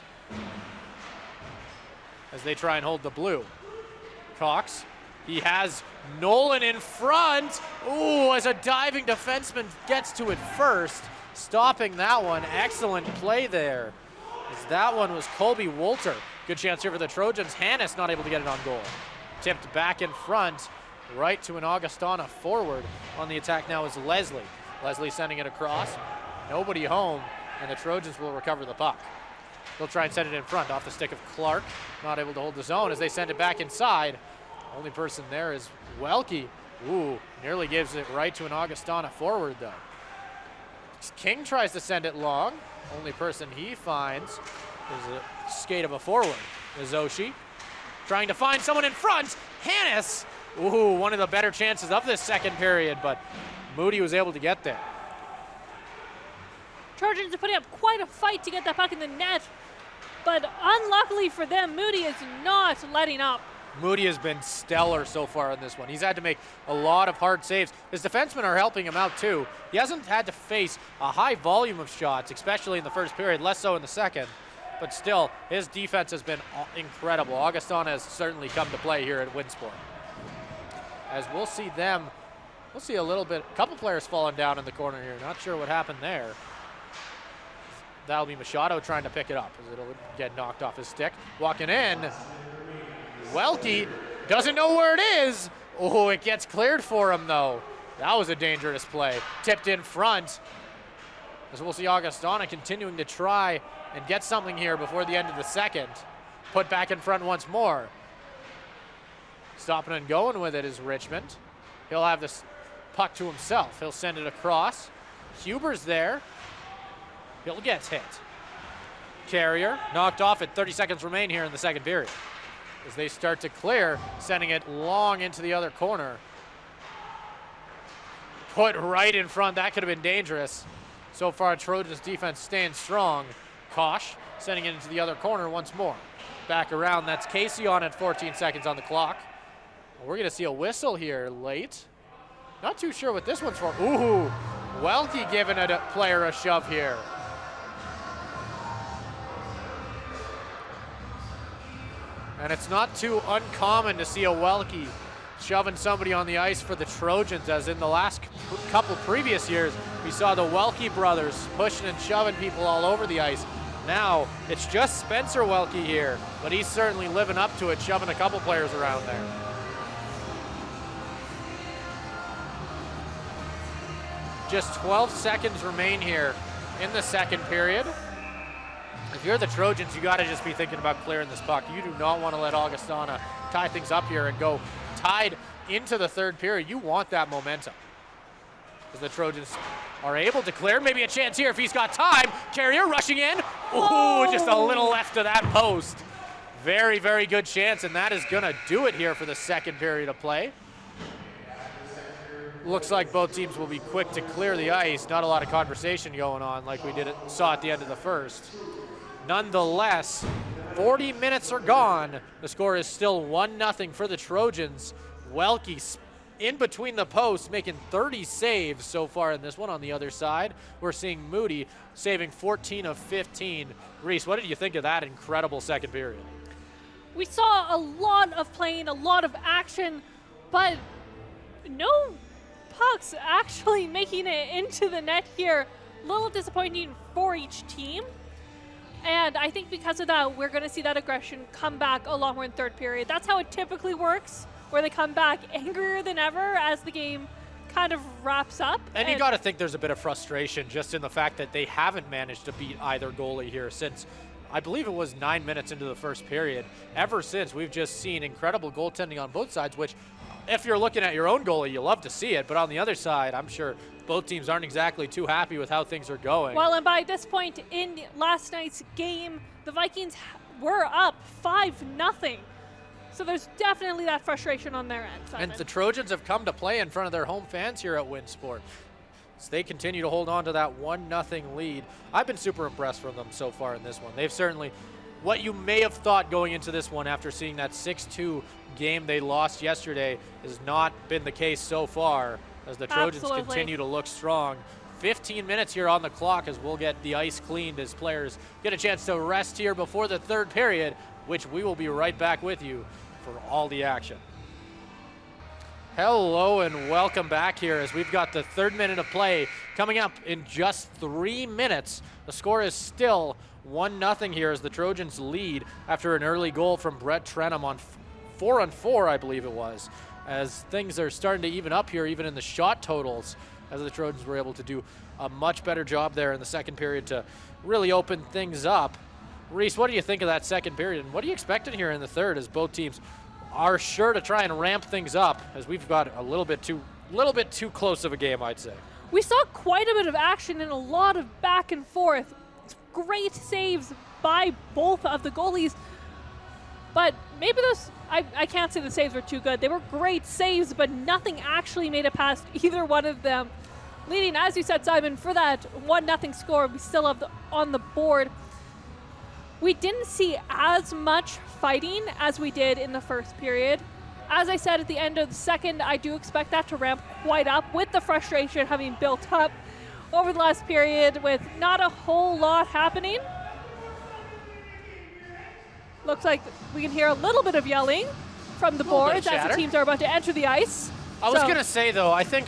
As they try and hold the blue. Cox, he has Nolan in front. Ooh, as a diving defenseman gets to it first. Stopping that one, excellent play there. As that one was Colby Wolter. Good chance here for the Trojans. Hannes not able to get it on goal. Tipped back in front, right to an Augustana forward. On the attack now is Leslie. Leslie sending it across. Nobody home, and the Trojans will recover the puck. They'll try and send it in front off the stick of Clark. Not able to hold the zone as they send it back inside. Only person there is Welke. Ooh, nearly gives it right to an Augustana forward though. King tries to send it long. Only person he finds is a skate of a forward. Mizoshi trying to find someone in front. Hannes. Ooh, one of the better chances of this second period, but Moody was able to get there. Trojans are putting up quite a fight to get that puck in the net, but unluckily for them, Moody is not letting up. Moody has been stellar so far in this one. He's had to make a lot of hard saves. His defensemen are helping him out too. He hasn't had to face a high volume of shots, especially in the first period, less so in the second. But still, his defense has been incredible. Augustana has certainly come to play here at Winsport. As we'll see a little bit, a couple players falling down in the corner here. Not sure what happened there. That'll be Machado trying to pick it up as it'll get knocked off his stick. Walking in. Welke doesn't know where it is. Oh, it gets cleared for him though. That was a dangerous play. Tipped in front. As we'll see Augustana continuing to try and get something here before the end of the second. Put back in front once more. Stopping and going with it is Richmond. He'll have this puck to himself. He'll send it across. Huber's there. He'll get hit. Carrier knocked off it. 30 seconds remain here in the second period. As they start to clear, sending it long into the other corner. Put right in front. That could have been dangerous. So far, Trojans defense staying strong. Kosh sending it into the other corner once more. Back around. That's Casey on at 14 seconds on the clock. We're going to see a whistle here late. Not too sure what this one's for. Ooh, Welke giving a player a shove here. And it's not too uncommon to see a Welke shoving somebody on the ice for the Trojans, as in the last couple previous years, we saw the Welke brothers pushing and shoving people all over the ice. Now, it's just Spencer Welke here, but he's certainly living up to it, shoving a couple players around there. Just 12 seconds remain here in the second period. If you're the Trojans, you got to just be thinking about clearing this puck. You do not want to let Augustana tie things up here and go tied into the third period. You want that momentum. As the Trojans are able to clear. Maybe a chance here if he's got time. Carrier rushing in. Ooh, just a little left of that post. Very, very good chance, and that is going to do it here for the second period of play. Looks like both teams will be quick to clear the ice. Not a lot of conversation going on like we saw at the end of the first. Nonetheless, 40 minutes are gone. The score is still 1-0 for the Trojans. Welke in between the posts, making 30 saves so far in this one. On the other side, we're seeing Moody saving 14 of 15. Reese, what did you think of that incredible second period? We saw a lot of playing, a lot of action, but no pucks actually making it into the net here. A little disappointing for each team. And I think because of that, we're going to see that aggression come back a lot more in third period. That's how it typically works, where they come back angrier than ever as the game kind of wraps up. And you got to think there's a bit of frustration just in the fact that they haven't managed to beat either goalie here since, I believe it was 9 minutes into the first period. Ever since, we've just seen incredible goaltending on both sides, which if you're looking at your own goalie, you love to see it. But on the other side, I'm sure both teams aren't exactly too happy with how things are going. Well, and by this point in last night's game, the Vikings were up 5-0. So there's definitely that frustration on their end, Simon. And the Trojans have come to play in front of their home fans here at Winsport. So they continue to hold on to that 1-0 lead. I've been super impressed from them so far in this one. They've certainly, what you may have thought going into this one after seeing that 6-2 game they lost yesterday has not been the case so far, as the Trojans continue to look strong. 15 minutes here on the clock as we'll get the ice cleaned as players get a chance to rest here before the third period, which we will be right back with you for all the action. Hello and welcome back here as we've got the third minute of play coming up in just 3 minutes. The score is still 1-0 here as the Trojans lead after an early goal from Brett Trenum on 4-on-4, I believe it was, as things are starting to even up here, even in the shot totals, as the Trojans were able to do a much better job there in the second period to really open things up. Reese, what do you think of that second period, and what are you expecting here in the third as both teams are sure to try and ramp things up, as we've got a little bit too close of a game, I'd say. We saw quite a bit of action and a lot of back and forth. Great saves by both of the goalies, but maybe those, I can't say the saves were too good. They were great saves, but nothing actually made it past either one of them. Leading, as you said, Simon, for that 1-0 score, we still have on the board. We didn't see as much fighting as we did in the first period. As I said at the end of the second, I do expect that to ramp quite up with the frustration having built up over the last period with not a whole lot happening. Looks like we can hear a little bit of yelling from the boards as the teams are about to enter the ice. I was going to say, though, I think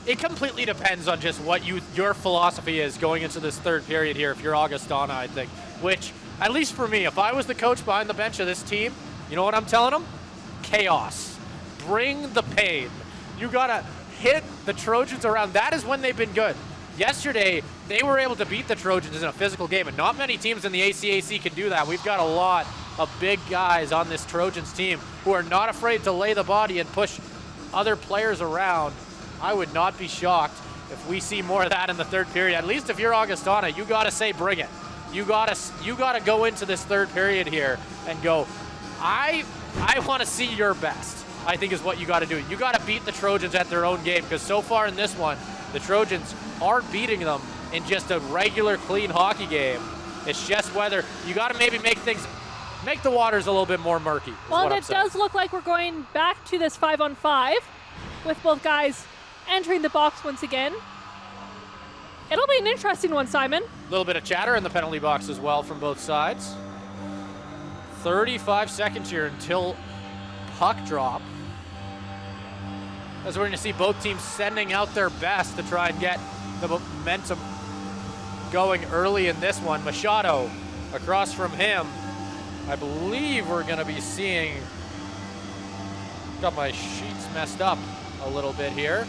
it completely depends on just what your philosophy is going into this third period here if you're Augustana, I think, which, at least for me, if I was the coach behind the bench of this team, you know what I'm telling them? Chaos. Bring the pain. You got to hit the Trojans around. That is when they've been good. Yesterday, they were able to beat the Trojans in a physical game, and not many teams in the ACAC can do that. We've got a lot of big guys on this Trojans team who are not afraid to lay the body and push other players around. I would not be shocked if we see more of that in the third period. At least if you're Augustana, you got to say bring it. You got to go into this third period here and go, I want to see your best, I think is what you got to do. You got to beat the Trojans at their own game, because so far in this one, the Trojans are beating them in just a regular clean hockey game. It's just whether you got to maybe make the waters a little bit more murky. Well, it does look like we're going back to this 5-on-5 with both guys entering the box once again. It'll be an interesting one, Simon. A little bit of chatter in the penalty box as well from both sides. 35 seconds here until puck drop, as we're going to see both teams sending out their best to try and get the momentum going early in this one. Machado across from him. I believe we're going to be seeing, got my sheets messed up a little bit here.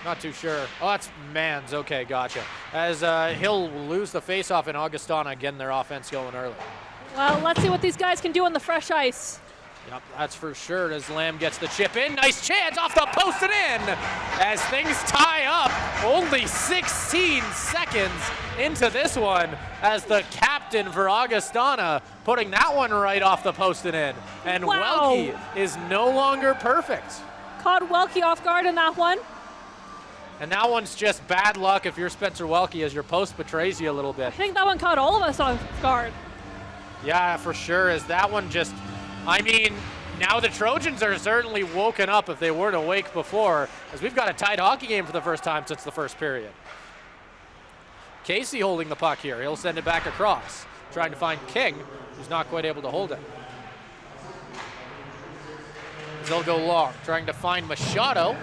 Not too sure. Oh, that's Mans. Okay, gotcha. As he'll lose the faceoff in Augustana, getting their offense going early. Well, let's see what these guys can do on the fresh ice. Yep, that's for sure. As Lamb gets the chip in. Nice chance off the post and in. As things tie up, only 16 seconds into this one, as the captain for Augustana putting that one right off the post and in. And wow. Welke is no longer perfect. Caught Welke off guard in that one. And that one's just bad luck if you're Spencer Welke, as your post betrays you a little bit. I think that one caught all of us off guard. Yeah, for sure. As that one just, I mean, Now the Trojans are certainly woken up if they weren't awake before, as we've got a tied hockey game for the first time since the first period. Casey holding the puck here. He'll send it back across, trying to find King, who's not quite able to hold it. They'll go long, trying to find Machado.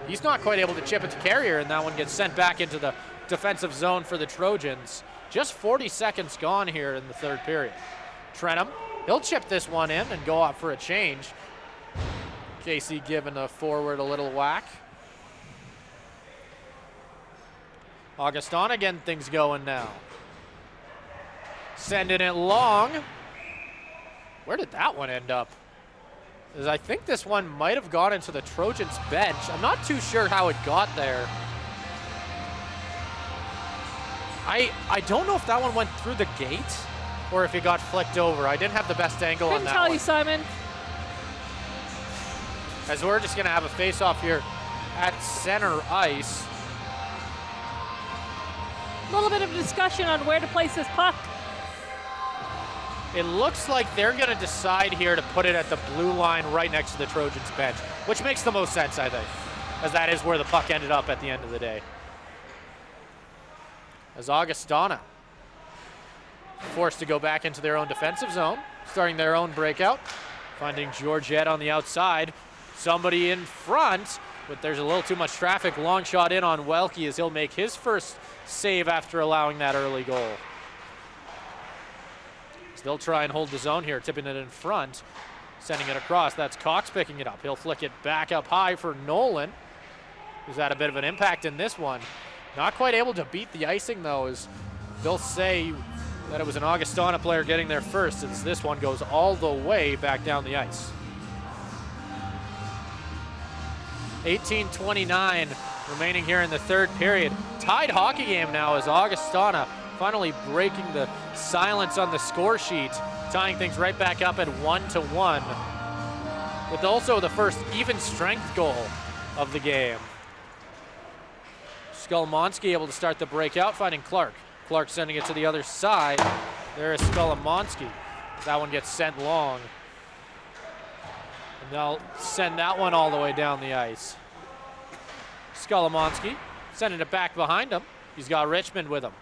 He's not quite able to chip it to Carrier, and that one gets sent back into the defensive zone for the Trojans. Just 40 seconds gone here in the third period. Trenum, he'll chip this one in and go out for a change. Casey giving the forward a little whack. Augustana getting things going now. Sending it long. Where did that one end up? Because I think this one might have gone into the Trojans bench. I'm not too sure how it got there. I don't know if that one went through the gate or if it got flicked over. I didn't have the best angle on that Couldn't tell one. you, Simon. As we're just gonna have a face-off here at center ice. A little bit of a discussion on where to place this puck. It looks like they're going to decide here to put it at the blue line right next to the Trojans bench, which makes the most sense, I think, as that is where the puck ended up at the end of the day. As Augustana forced to go back into their own defensive zone, starting their own breakout, finding Georgette on the outside. Somebody in front, but there's a little too much traffic. Long shot in on Welke as he'll make his first save after allowing that early goal. They'll try and hold the zone here, tipping it in front, sending it across. That's Cox picking it up. He'll flick it back up high for Nolan, who's had a bit of an impact in this one. Not quite able to beat the icing, though, as they'll say that it was an Augustana player getting there first, since this one goes all the way back down the ice. 18:29 remaining here in the third period. Tied hockey game now as Augustana finally breaking the silence on the score sheet, tying things right back up at 1-1, with also the first even strength goal of the game. Skolomonski able to start the breakout, finding Clark. Clark sending it to the other side. There is Skolomonski. That one gets sent long. And they'll send that one all the way down the ice. Skolomonski sending it back behind him. He's got Richmond with him.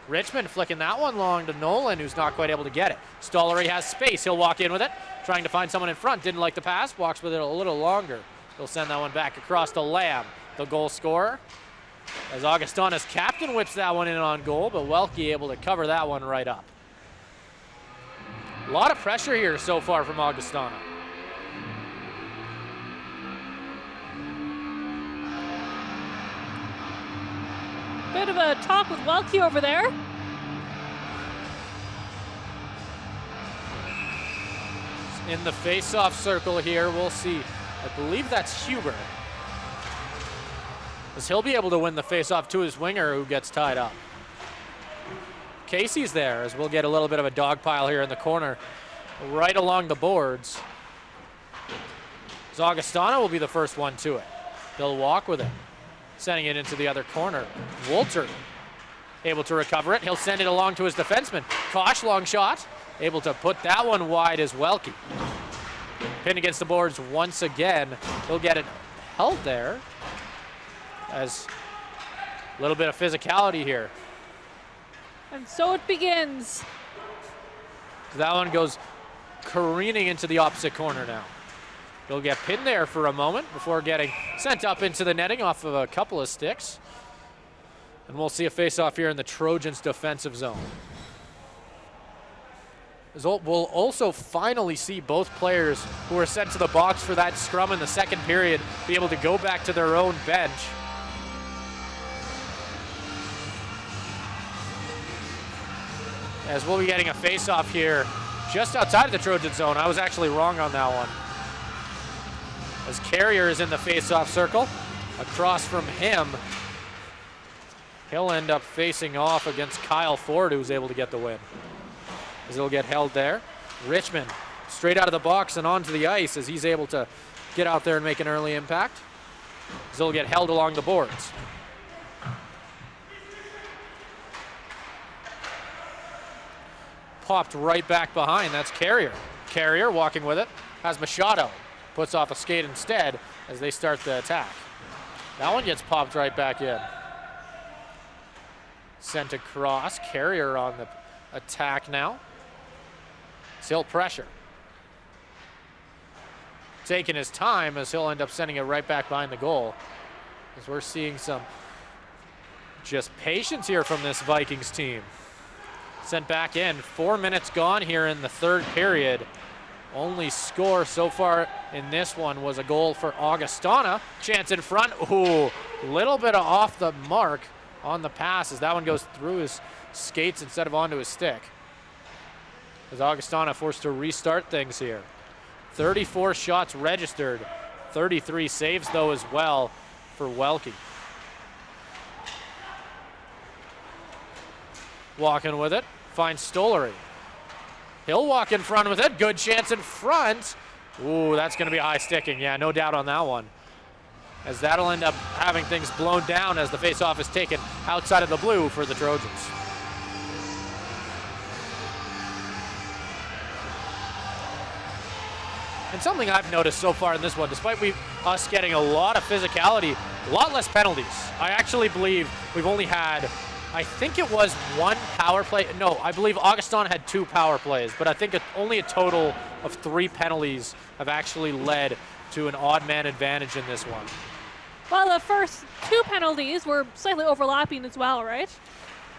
Richmond flicking that one long to Nolan, who's not quite able to get it. Stollery has space. He'll walk in with it, trying to find someone in front. Didn't like the pass. Walks with it a little longer. He'll send that one back across to Lamb, the goal scorer. As Augustana's captain whips that one in on goal, but Welke able to cover that one right up. A lot of pressure here so far from Augustana. Bit of a talk with Welke over there. In the face-off circle here, we'll see. I believe that's Huber, as he'll be able to win the face-off to his winger, who gets tied up. Casey's there, as we'll get a little bit of a dog pile here in the corner, right along the boards. As Augustana will be the first one to it. They'll walk with it, sending it into the other corner. Wolter able to recover it. He'll send it along to his defenseman. Kosh, long shot, able to put that one wide as Welke. Pinned against the boards once again. He'll get it held there, as a little bit of physicality here. And so it begins. That one goes careening into the opposite corner now. He'll get pinned there for a moment before getting sent up into the netting off of a couple of sticks. And we'll see a face-off here in the Trojans' defensive zone. We'll also finally see both players who were sent to the box for that scrum in the second period be able to go back to their own bench. As we'll be getting a face-off here just outside of the Trojan zone. I was actually wrong on that one. As Carrier is in the face-off circle, across from him, he'll end up facing off against Kyle Ford, who's able to get the win. As he'll get held there. Richmond straight out of the box and onto the ice as he's able to get out there and make an early impact. As he'll get held along the boards. Popped right back behind. That's Carrier. Carrier walking with it. has Machado. Puts off a skate instead as they start the attack. That one gets popped right back in. Sent across. Carrier on the attack now. Still pressure. Taking his time as he'll end up sending it right back behind the goal. As we're seeing some just patience here from this Vikings team. Sent back in. 4 minutes gone here in the third period. Only score so far in this one was a goal for Augustana. Chance in front. Ooh, little bit of off the mark on the pass as that one goes through his skates instead of onto his stick. As Augustana forced to restart things here. 34 shots registered. 33 saves though as well for Welke. Walking with it. Finds Stollery. He'll walk in front with it. Good chance in front. Ooh, that's going to be high sticking. Yeah, no doubt on that one. As that'll end up having things blown down as the faceoff is taken outside of the blue for the Trojans. And something I've noticed so far in this one, despite us getting a lot of physicality, a lot less penalties. I actually believe we've only had, I think it was one power play. No, I believe Augustana had 2 power plays, but I think only a total of 3 penalties have actually led to an odd man advantage in this one. Well, the first 2 penalties were slightly overlapping as well, right?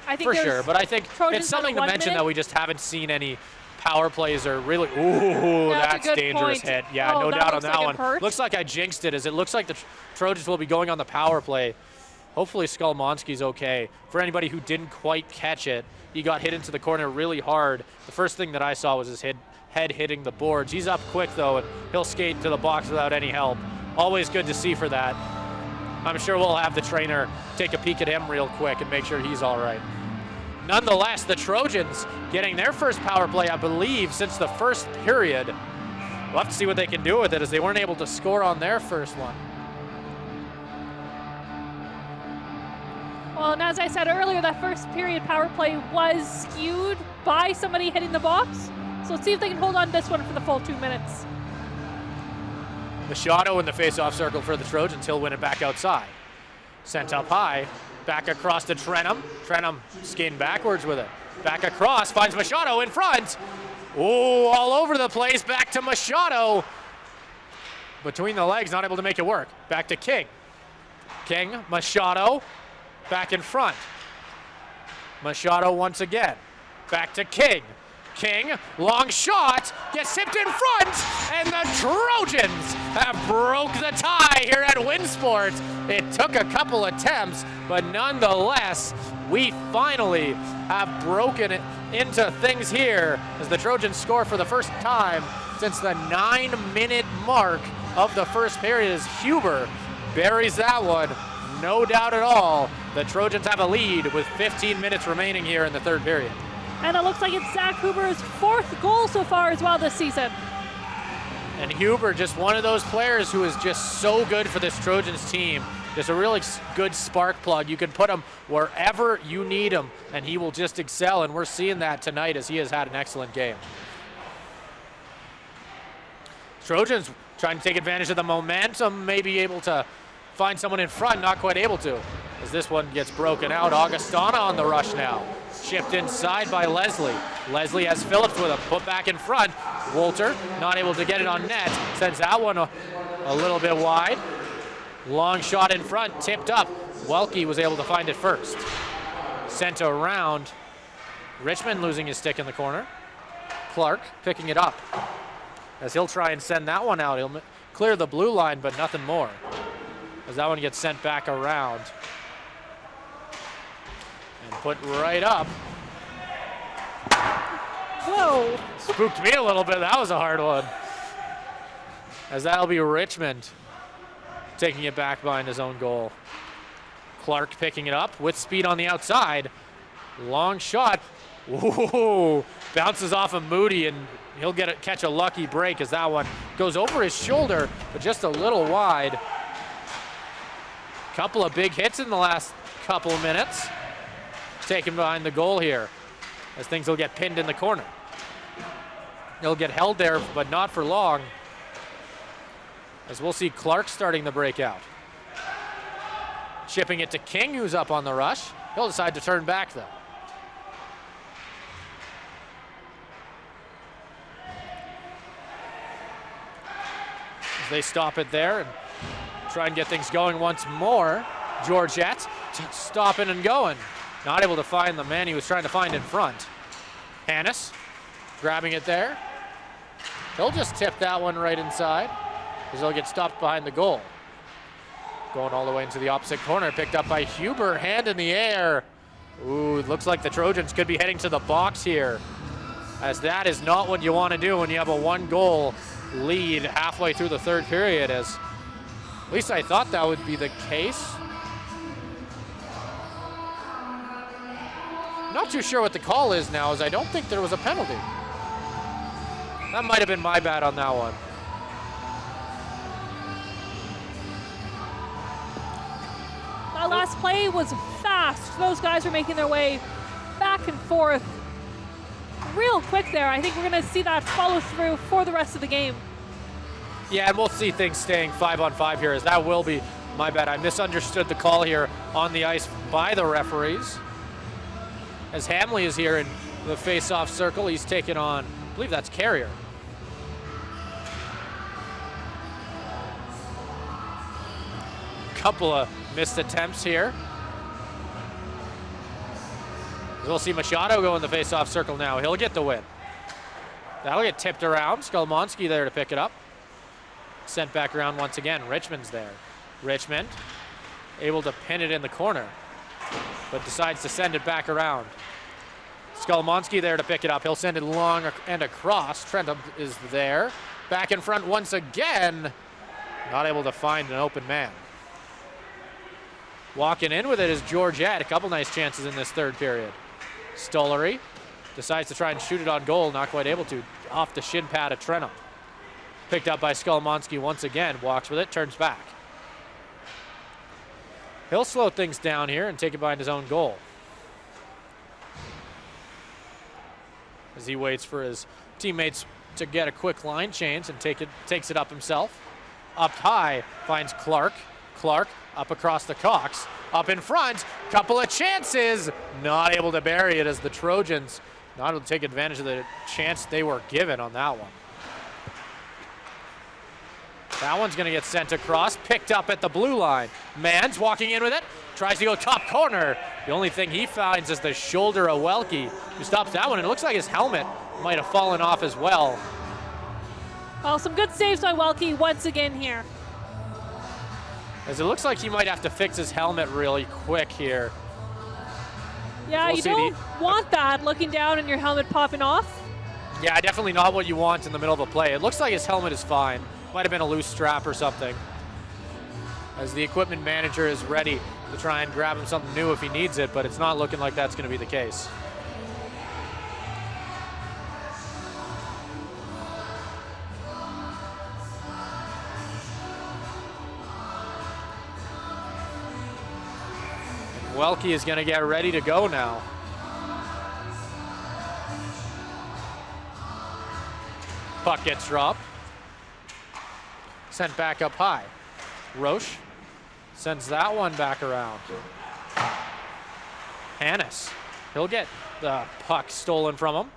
I think for sure, but I think Trojans it's something to mention that we just haven't seen any power plays or really, that's that's dangerous point. hit. Yeah, no doubt on that one. Hurt. Looks like I jinxed it as it looks like the Trojans will be going on the power play. Hopefully Skolmonski's okay. For anybody who didn't quite catch it, he got hit into the corner really hard. The first thing that I saw was his head hitting the boards. He's up quick though, and he'll skate to the box without any help. Always good to see for that. I'm sure we'll have the trainer take a peek at him real quick and make sure he's all right. Nonetheless, the Trojans getting their first power play, I believe, since the first period. We'll have to see what they can do with it as they weren't able to score on their first one. Well, and as I said earlier, that first period power play was skewed by somebody hitting the box. So let's see if they can hold on to this one for the full 2 minutes. Machado in the face-off circle for the Trojans. He'll win it back outside. Sent up high. Back across to Trenum. Trenum skating backwards with it. Back across. Finds Machado in front. Ooh, all over the place. Back to Machado. Between the legs, not able to make it work. Back to King. King, Machado. Back in front. Machado once again. Back to King. King, long shot, gets tipped in front, and the Trojans have broke the tie here at Winsport. It took a couple attempts, but nonetheless, we finally have broken it into things here as the Trojans score for the first time since the 9-minute mark of the first period as Huber buries that one. No doubt at all, the Trojans have a lead with 15 minutes remaining here in the third period. And it looks like it's Zach Huber's 4th goal so far as well this season. And Huber, just one of those players who is just so good for this Trojans team. Just a really good spark plug. You can put him wherever you need him, and he will just excel. And we're seeing that tonight as he has had an excellent game. Trojans trying to take advantage of the momentum, maybe able to find someone in front, not quite able to. As this one gets broken out, Augustana on the rush now. Shipped inside by Leslie. Leslie has Phillips with him, put back in front. Wolter, not able to get it on net, sends that one a little bit wide. Long shot in front, tipped up. Welke was able to find it first. Sent around. Richmond losing his stick in the corner. Clark picking it up. As he'll try and send that one out. He'll clear the blue line, but nothing more. As that one gets sent back around. And put right up. Whoa. Spooked me a little bit. That was a hard one. As that'll be Richmond taking it back behind his own goal. Clark picking it up with speed on the outside. Long shot. Ooh, bounces off of Moody, and he'll catch a lucky break as that one goes over his shoulder, but just a little wide. Couple of big hits in the last couple of minutes. Taken behind the goal here as things will get pinned in the corner. He'll get held there, but not for long As we'll see Clark starting the breakout. Chipping it to King, who's up on the rush. He'll decide to turn back, though. As they stop it there and try and get things going once more. Georgette stopping and going. Not able to find the man he was trying to find in front. Hannes grabbing it there. He'll just tip that one right inside, as he'll get stopped behind the goal. Going all the way into the opposite corner, picked up by Huber, hand in the air. Ooh, it looks like the Trojans could be heading to the box here, as that is not what you want to do when you have a 1-goal lead halfway through the third period, as at least I thought that would be the case. Not too sure what the call is now, as I don't think there was a penalty. That might have been my bad on that one. That last play was fast. Those guys were making their way back and forth real quick there. I think we're going to see that follow through for the rest of the game. Yeah, and we'll see things staying 5-on-5 here, as that will be my bad. I misunderstood the call here on the ice by the referees. As Hamley is here in the face-off circle, he's taken on, I believe that's Carrier. Couple of missed attempts here. We'll see Machado go in the face-off circle now. He'll get the win. That'll get tipped around. Skolmonski there to pick it up. Sent back around once again. Richmond's there. Richmond able to pin it in the corner, but decides to send it back around. Skolmonski there to pick it up. He'll send it long and across. Trentham is there. Back in front once again. Not able to find an open man. Walking in with it is Georgette. A couple nice chances in this third period. Stollery decides to try and shoot it on goal. Not quite able to. Off the shin pad of Trentham. Picked up by Skolmonski once again. Walks with it. Turns back. He'll slow things down here and take it behind his own goal, as he waits for his teammates to get a quick line change and takes it up himself. Up high, finds Clark. Clark up across the Cox. Up in front, couple of chances. Not able to bury it, as the Trojans not able to take advantage of the chance they were given on that one. That one's going to get sent across, picked up at the blue line. Mans walking in with it, tries to go top corner. The only thing he finds is the shoulder of Welke, who stops that one, and it looks like his helmet might have fallen off as well. Well, some good saves by Welke once again here. As it looks like he might have to fix his helmet really quick here. Yeah, you don't want that, looking down and your helmet popping off. Yeah, definitely not what you want in the middle of a play. It looks like his helmet is fine. Might have been a loose strap or something, as the equipment manager is ready to try and grab him something new if he needs it, but it's not looking like that's going to be the case. And Welke is going to get ready to go now. Puck gets dropped. Sent back up high. Roche sends that one back around. Hannes, he'll get the puck stolen from him.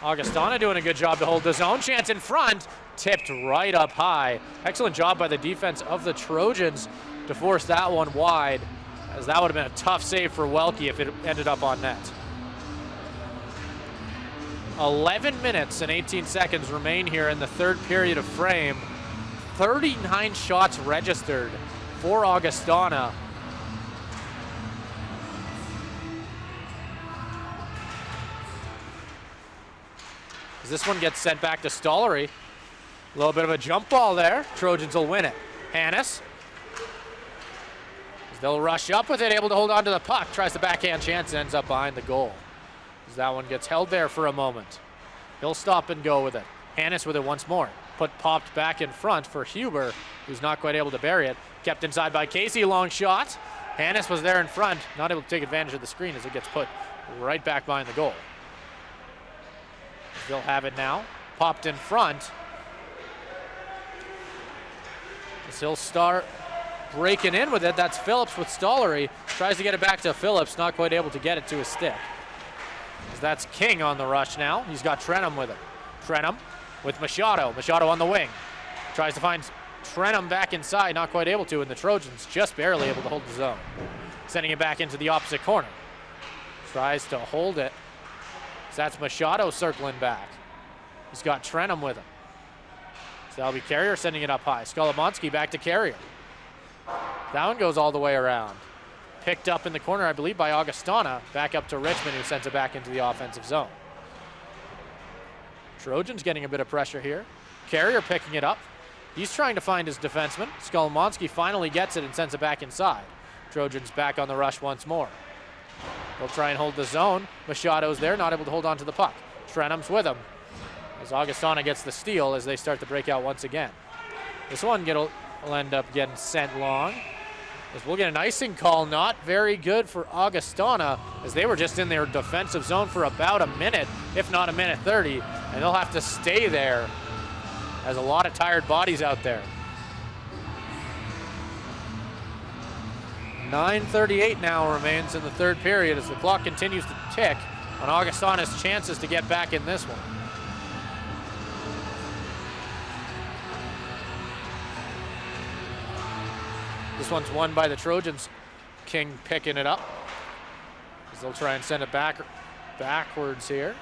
Augustana doing a good job to hold the zone. Chance in front, tipped right up high. Excellent job by the defense of the Trojans to force that one wide, as that would have been a tough save for Welke if it ended up on net. 11 minutes and 18 seconds remain here in the third period of frame. 39 shots registered for Augustana. As this one gets sent back to Stollery. A little bit of a jump ball there. Trojans will win it. Hannes. They'll rush up with it, able to hold on to the puck. Tries the backhand chance, ends up behind the goal. As that one gets held there for a moment. He'll stop and go with it. Hannes with it once more. Popped back in front for Huber, who's not quite able to bury it. Kept inside by Casey, long shot. Hannes was there in front, not able to take advantage of the screen as it gets put right back behind the goal. They'll have it now. Popped in front. He'll start breaking in with it. That's Phillips with Stollery. Tries to get it back to Phillips, not quite able to get it to his stick. That's King on the rush now. He's got Trenum with him. Trenum with Machado. Machado on the wing. Tries to find Trenum back inside, not quite able to, and the Trojans just barely able to hold the zone. Sending it back into the opposite corner. Tries to hold it. So that's Machado circling back. He's got Trenum with him. So that'll be Carrier sending it up high. Skolomonski back to Carrier. That one goes all the way around. Picked up in the corner, I believe, by Augustana. Back up to Richmond, who sends it back into the offensive zone. Trojans getting a bit of pressure here. Carrier picking it up. He's trying to find his defenseman. Skolomonski finally gets it and sends it back inside. Trojans back on the rush once more. They'll try and hold the zone. Machado's there, not able to hold on to the puck. Trenum's with him as Augustana gets the steal as they start to break out once again. This one will end up getting sent long. As we'll get an icing call, not very good for Augustana, as they were just in their defensive zone for about a minute, if not a minute 30, and they'll have to stay there as a lot of tired bodies out there. 9:38 now remains in the third period as the clock continues to tick on Augustana's chances to get back in this one. This one's won by the Trojans. King picking it up as they'll try and send it backwards here.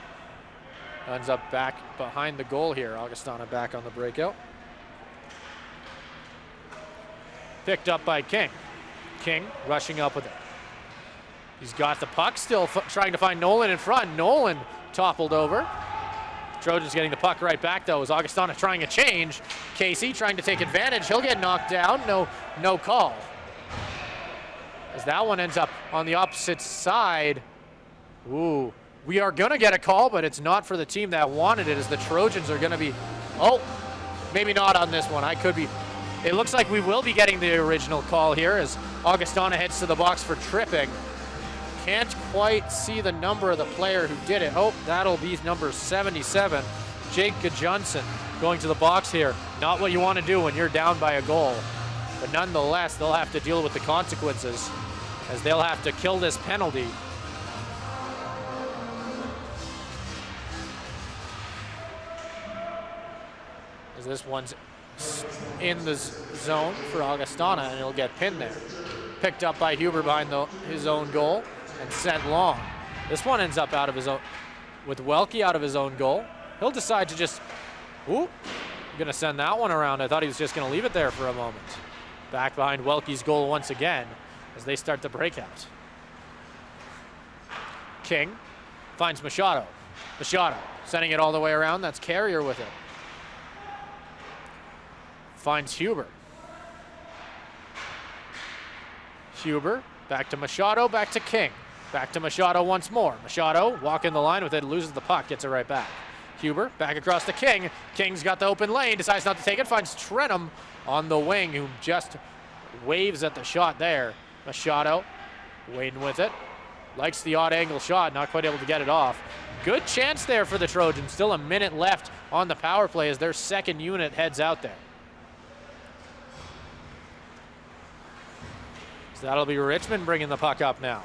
Ends up back behind the goal here. Augustana back on the breakout. Picked up by King. King rushing up with it. He's got the puck, still trying to find Nolan in front. Nolan toppled over. Trojans getting the puck right back though as Augustana trying a change. Casey trying to take advantage. He'll get knocked down. No call. As that one ends up on the opposite side. Ooh, we are gonna get a call, but it's not for the team that wanted it, as the Trojans are gonna be, oh, maybe not on this one. I could be. It looks like we will be getting the original call here as Augustana heads to the box for tripping. Can't quite see the number of the player who did it. Oh, that'll be number 77, Jake Johnson, going to the box here. Not what you want to do when you're down by a goal. But nonetheless, they'll have to deal with the consequences as they'll have to kill this penalty. As this one's in the zone for Augustana, and it'll get pinned there. Picked up by Huber behind his own goal and sent long. This one ends up out of his own, with Welke out of his own goal. He'll decide to just, ooh, gonna send that one around. I thought he was just gonna leave it there for a moment. Back behind Welke's goal once again as they start the breakout. King finds Machado. Machado sending it all the way around. That's Carrier with it. Finds Huber. Huber, back to Machado, back to King. Back to Machado once more. Machado walking the line with it, loses the puck, gets it right back. Huber, back across to King. King's got the open lane, decides not to take it, finds Trenum on the wing, who just waves at the shot there. Machado, waiting with it. Likes the odd angle shot, not quite able to get it off. Good chance there for the Trojans. Still a minute left on the power play as their second unit heads out there. So that'll be Richmond bringing the puck up now.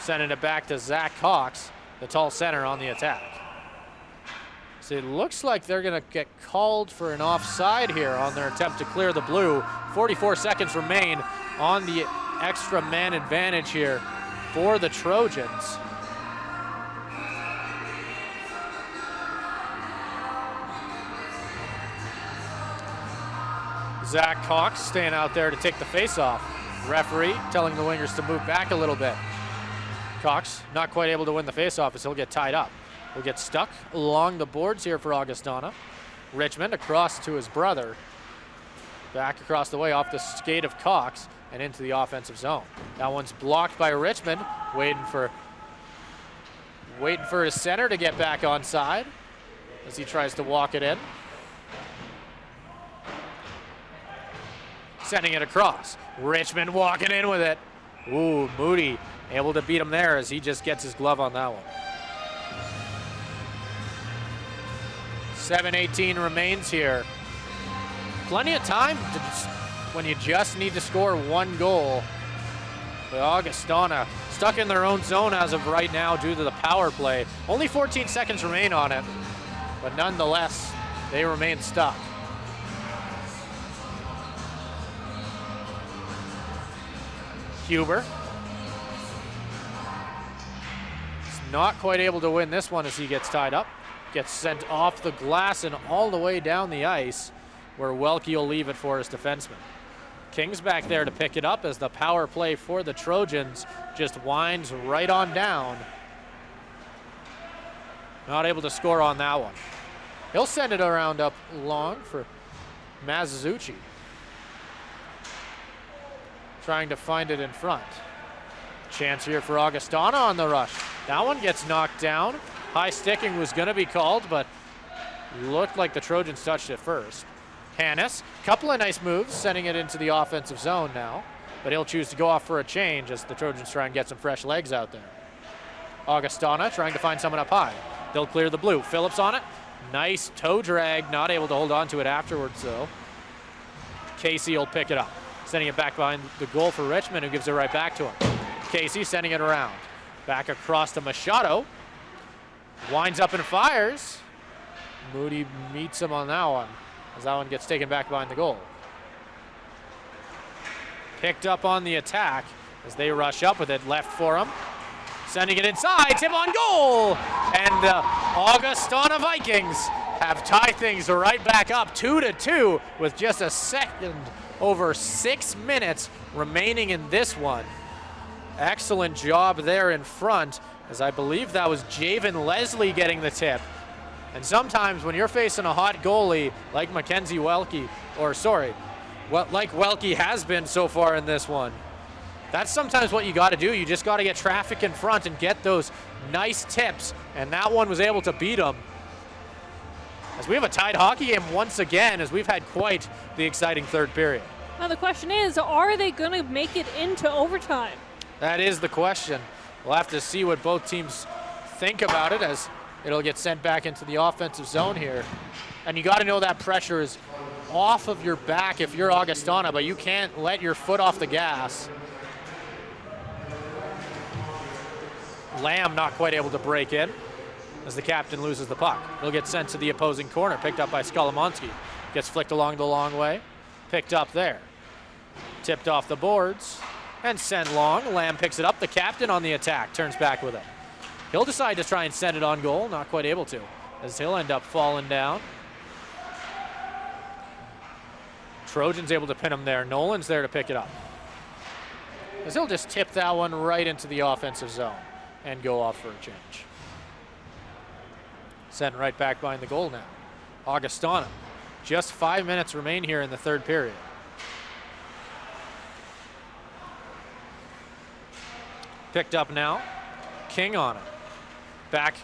Sending it back to Zach Cox, the tall center on the attack. So it looks like they're gonna get called for an offside here on their attempt to clear the blue. 44 seconds remain on the extra man advantage here for the Trojans. Zach Cox staying out there to take the face-off. Referee telling the wingers to move back a little bit. Cox not quite able to win the face-off as he'll get tied up. He'll get stuck along the boards here for Augustana. Richmond across to his brother. Back across the way off the skate of Cox and into the offensive zone. That one's blocked by Richmond, waiting for his center to get back on side as he tries to walk it in. Sending it across. Richmond walking in with it. Ooh, Moody able to beat him there as he just gets his glove on that one. 7:18 remains here plenty of time when you just need to score one goal. But Augustana stuck in their own zone as of right now due to the power play. Only 14 seconds remain on it, but nonetheless, they remain stuck. Huber. He's not quite able to win this one as he gets tied up. Gets sent off the glass and all the way down the ice, where Welke will leave it for his defenseman. King's back there to pick it up as the power play for the Trojans just winds right on down. Not able to score on that one. He'll send it around up long for Mazucci. Trying to find it in front. Chance here for Augustana on the rush. That one gets knocked down. High sticking was going to be called, but looked like the Trojans touched it first. Hannes, couple of nice moves, sending it into the offensive zone now, but he'll choose to go off for a change as the Trojans try and get some fresh legs out there. Augustana trying to find someone up high. They'll clear the blue. Phillips on it. Nice toe drag, not able to hold on to it afterwards though. Casey will pick it up, sending it back behind the goal for Richmond, who gives it right back to him. Casey sending it around. Back across to Machado. Winds up and fires. Moody meets him on that one, as that one gets taken back behind the goal. Picked up on the attack as they rush up with it, left for him. Sending it inside, tip on goal! And the Augustana Vikings have tied things right back up 2-2 with just a second over 6 minutes remaining in this one. Excellent job there in front, as I believe that was Javen Leslie getting the tip. And sometimes when you're facing a hot goalie like Mackenzie Welke, like Welke has been so far in this one, that's sometimes what you got to do. You just got to get traffic in front and get those nice tips, and that one was able to beat them. As we have a tied hockey game once again, as we've had quite the exciting third period. Now the question is, are they going to make it into overtime? That is the question. We'll have to see what both teams think about it, as it'll get sent back into the offensive zone here. And you got to know that pressure is off of your back if you're Augustana, but you can't let your foot off the gas. Lamb not quite able to break in as the captain loses the puck. He'll get sent to the opposing corner, picked up by Skolomonski. Gets flicked along the long way, picked up there. Tipped off the boards and sent long. Lamb picks it up. The captain on the attack turns back with it. He'll decide to try and send it on goal, not quite able to, as he'll end up falling down. Trojans able to pin him there. Nolan's there to pick it up, as he'll just tip that one right into the offensive zone and go off for a change. Sent right back behind the goal now. Augustana. Just 5 minutes remain here in the third period. Picked up now. King on it. Back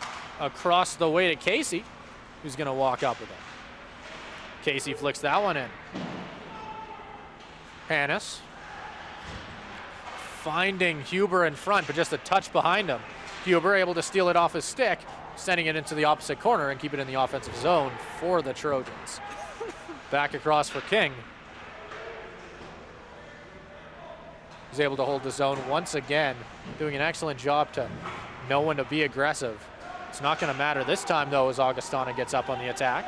across the way to Casey, who's going to walk up with it. Casey flicks that one in. Hannes finding Huber in front, but just a touch behind him. Huber able to steal it off his stick, sending it into the opposite corner and keep it in the offensive zone for the Trojans. Back across for King. He's able to hold the zone once again, doing an excellent job to know when to be aggressive. It's not going to matter this time, though, as Augustana gets up on the attack.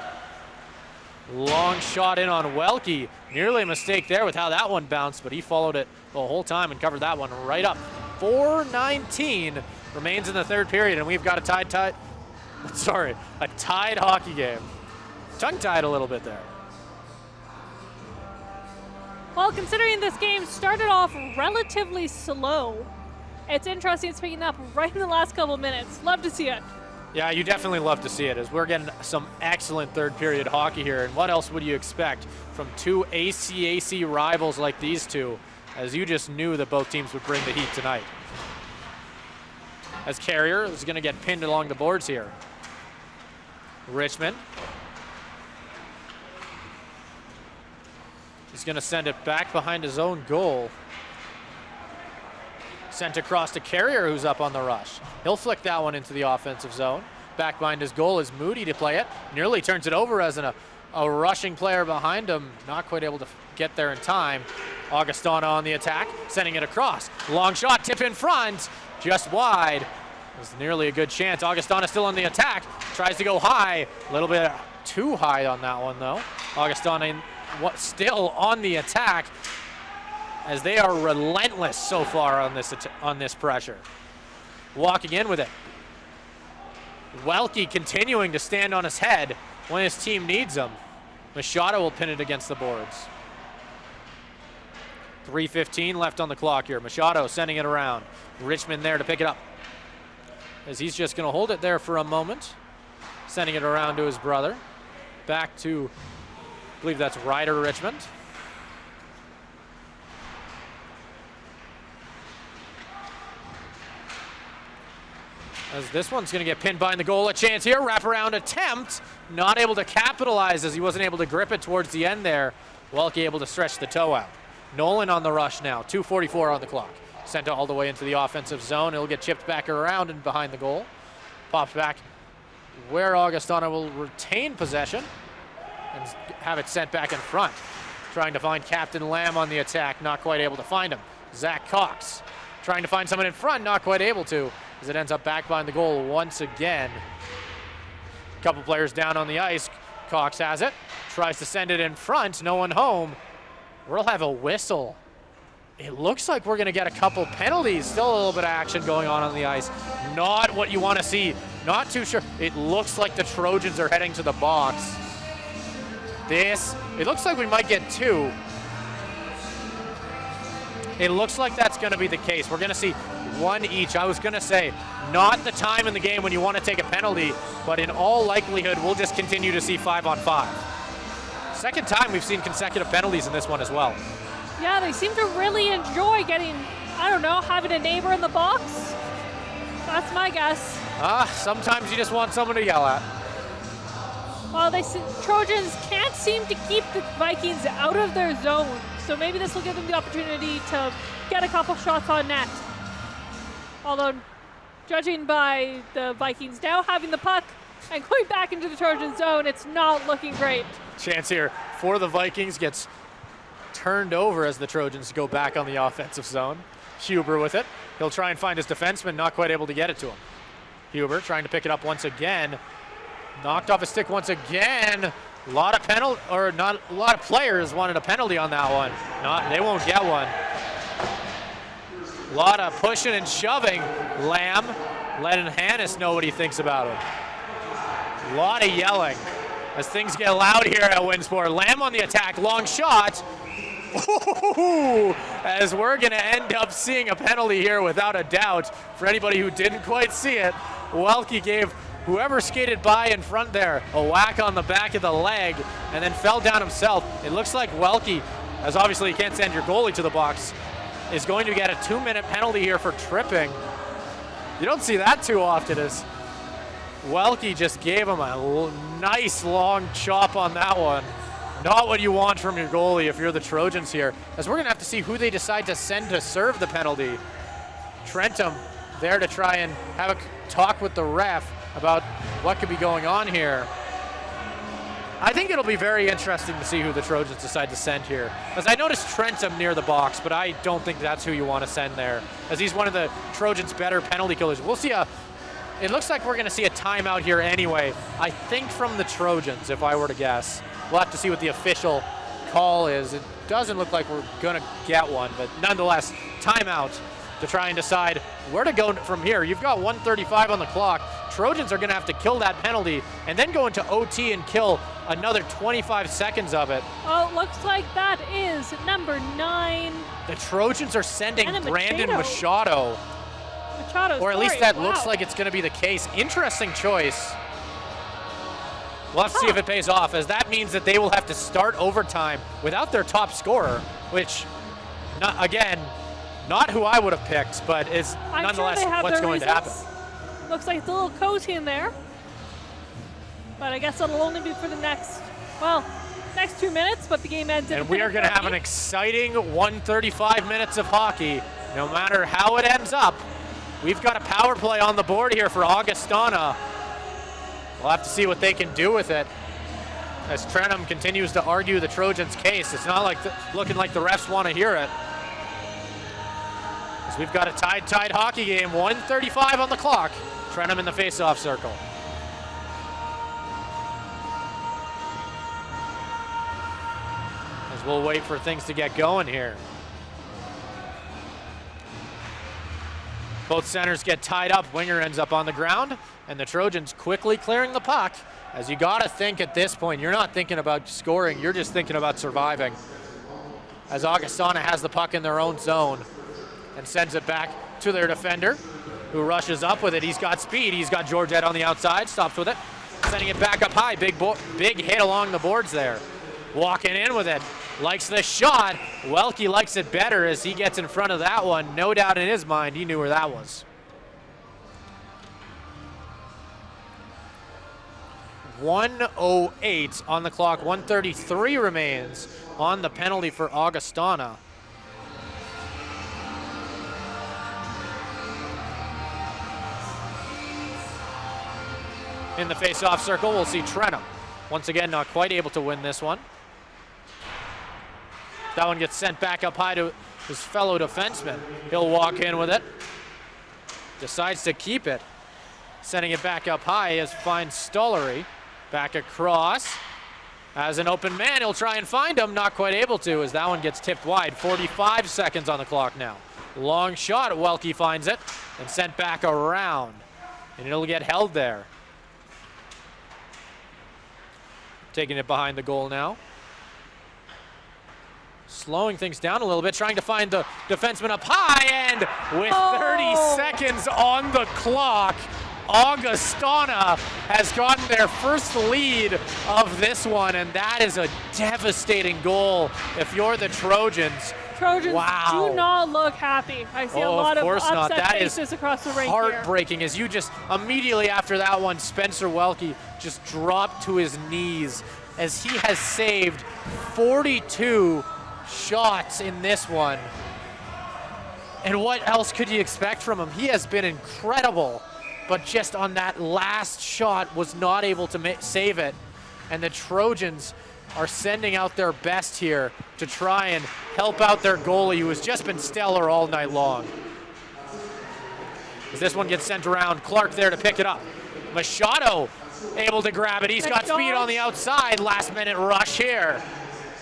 Long shot in on Welke. Nearly a mistake there with how that one bounced, but he followed it the whole time and covered that one right up. 4:19 remains in the third period, and we've got a tied hockey game. Tongue-tied a little bit there. Well, considering this game started off relatively slow, it's interesting it's picking up right in the last couple minutes. Love to see it. Yeah, you definitely love to see it, as we're getting some excellent third period hockey here. And what else would you expect from two ACAC rivals like these two, as you just knew that both teams would bring the heat tonight. As Carrier is going to get pinned along the boards here. Richmond. He's going to send it back behind his own goal. Sent across to Carrier, who's up on the rush. He'll flick that one into the offensive zone. Back behind his goal is Moody to play it. Nearly turns it over as an a rushing player behind him, not quite able to get there in time. Augustana on the attack, sending it across. Long shot, tip in front, just wide. It was nearly a good chance. Augustana still on the attack, tries to go high. A little bit too high on that one though. Augustana still on the attack, as they are relentless so far on this pressure. Walking in with it. Welke continuing to stand on his head when his team needs him. Machado will pin it against the boards. 3:15 left on the clock here. Machado sending it around. Richmond there to pick it up, as he's just going to hold it there for a moment. Sending it around to his brother. Back to, I believe that's Ryder Richmond. As this one's going to get pinned behind the goal. A chance here, wraparound attempt. Not able to capitalize, as he wasn't able to grip it towards the end there. Welke able to stretch the toe out. Nolan on the rush now, 2:44 on the clock. Sent all the way into the offensive zone. It'll get chipped back around and behind the goal. Pops back where Augustana will retain possession and have it sent back in front. Trying to find Captain Lamb on the attack, not quite able to find him. Zach Cox trying to find someone in front, not quite able to, as it ends up back behind the goal once again. A couple players down on the ice. Cox has it, tries to send it in front, no one home. We'll have a whistle. It looks like we're gonna get a couple penalties. Still a little bit of action going on the ice. Not what you wanna see, not too sure. It looks like the Trojans are heading to the box. It looks like we might get two. It looks like that's gonna be the case. We're gonna see one each. I was gonna say, not the time in the game when you wanna take a penalty, but in all likelihood, we'll just continue to see 5-on-5. Second time we've seen consecutive penalties in this one as well. Yeah, they seem to really enjoy getting, I don't know, having a neighbor in the box. That's my guess. Sometimes you just want someone to yell at. Well, Trojans can't seem to keep the Vikings out of their zone, so maybe this will give them the opportunity to get a couple shots on net. Although, judging by the Vikings now having the puck and going back into the Trojan zone, it's not looking great. Chance here for the Vikings, gets turned over as the Trojans go back on the offensive zone. Huber with it. He'll try and find his defenseman, not quite able to get it to him. Huber trying to pick it up once again. Knocked off his stick once again. A lot of players wanted a penalty on that one. They won't get one. A lot of pushing and shoving. Lamb letting Hannes know what he thinks about him. A lot of yelling as things get loud here at Winsport. Lamb on the attack, long shot. Ooh, as we're gonna end up seeing a penalty here without a doubt. For anybody who didn't quite see it, Welke gave whoever skated by in front there a whack on the back of the leg and then fell down himself. It looks like Welke, as obviously you can't send your goalie to the box, is going to get a 2-minute penalty here for tripping. You don't see that too often, as Welke just gave him a nice long chop on that one. Not what you want from your goalie if you're the Trojans here, as we're gonna have to see who they decide to send to serve the penalty. Trentum there to try and have a talk with the ref about what could be going on here. I think it'll be very interesting to see who the Trojans decide to send here, as I noticed Trentum near the box, but I don't think that's who you want to send there, as he's one of the Trojans' better penalty killers. We'll see it looks like we're gonna see a timeout here anyway, I think from the Trojans, if I were to guess. We'll have to see what the official call is. It doesn't look like we're gonna get one, but nonetheless, timeout to try and decide where to go from here. You've got 1:35 on the clock. Trojans are gonna have to kill that penalty and then go into OT and kill another 25 seconds of it. Oh, it looks like that is number 9. The Trojans are sending Brandon Machado. or at least that looks like it's gonna be the case. Interesting choice. We'll have to see if it pays off, as that means that they will have to start overtime without their top scorer, which, not who I would have picked, but is nonetheless what's going to happen. Looks like it's a little cozy in there, but I guess it'll only be for the next 2 minutes, but the game ends in. And we are going to have an exciting 135 minutes of hockey, no matter how it ends up. We've got a power play on the board here for Augustana. We'll have to see what they can do with it, as Trenum continues to argue the Trojans' case. It's not like looking like the refs want to hear it. As we've got a tied hockey game, 1:35 on the clock. Trenum in the face-off circle. As we'll wait for things to get going here. Both centers get tied up. Winger ends up on the ground, and the Trojans quickly clearing the puck. As you gotta think at this point, you're not thinking about scoring, you're just thinking about surviving. As Augustana has the puck in their own zone and sends it back to their defender, who rushes up with it. He's got speed, he's got Georgette on the outside, stops with it, sending it back up high. Big hit along the boards there. Walking in with it, likes the shot. Welke likes it better as he gets in front of that one. No doubt in his mind, he knew where that was. 1:08 on the clock, 1:33 remains on the penalty for Augustana. In the face-off circle, we'll see Trenum. Once again, not quite able to win this one. That one gets sent back up high to his fellow defenseman. He'll walk in with it. Decides to keep it. Sending it back up high as finds Stollery. Back across. As an open man, he'll try and find him. Not quite able to as that one gets tipped wide. 45 seconds on the clock now. Long shot. Welke finds it and sent back around. And it'll get held there. Taking it behind the goal now. Slowing things down a little bit, trying to find the defenseman up high, and with 30 seconds on the clock, Augustana has gotten their first lead of this one, and that is a devastating goal if you're the Trojans. Trojans wow. do not look happy. I see a lot of upset that faces across the rink heartbreaking here. As you just, immediately after that one, Spencer Welke just dropped to his knees as he has saved 42 shots in this one. And what else could you expect from him? He has been incredible, but just on that last shot was not able to save it. And the Trojans are sending out their best here to try and help out their goalie, who has just been stellar all night long. As this one gets sent around, Clark there to pick it up. Machado able to grab it. He's got speed on the outside. Last minute rush here.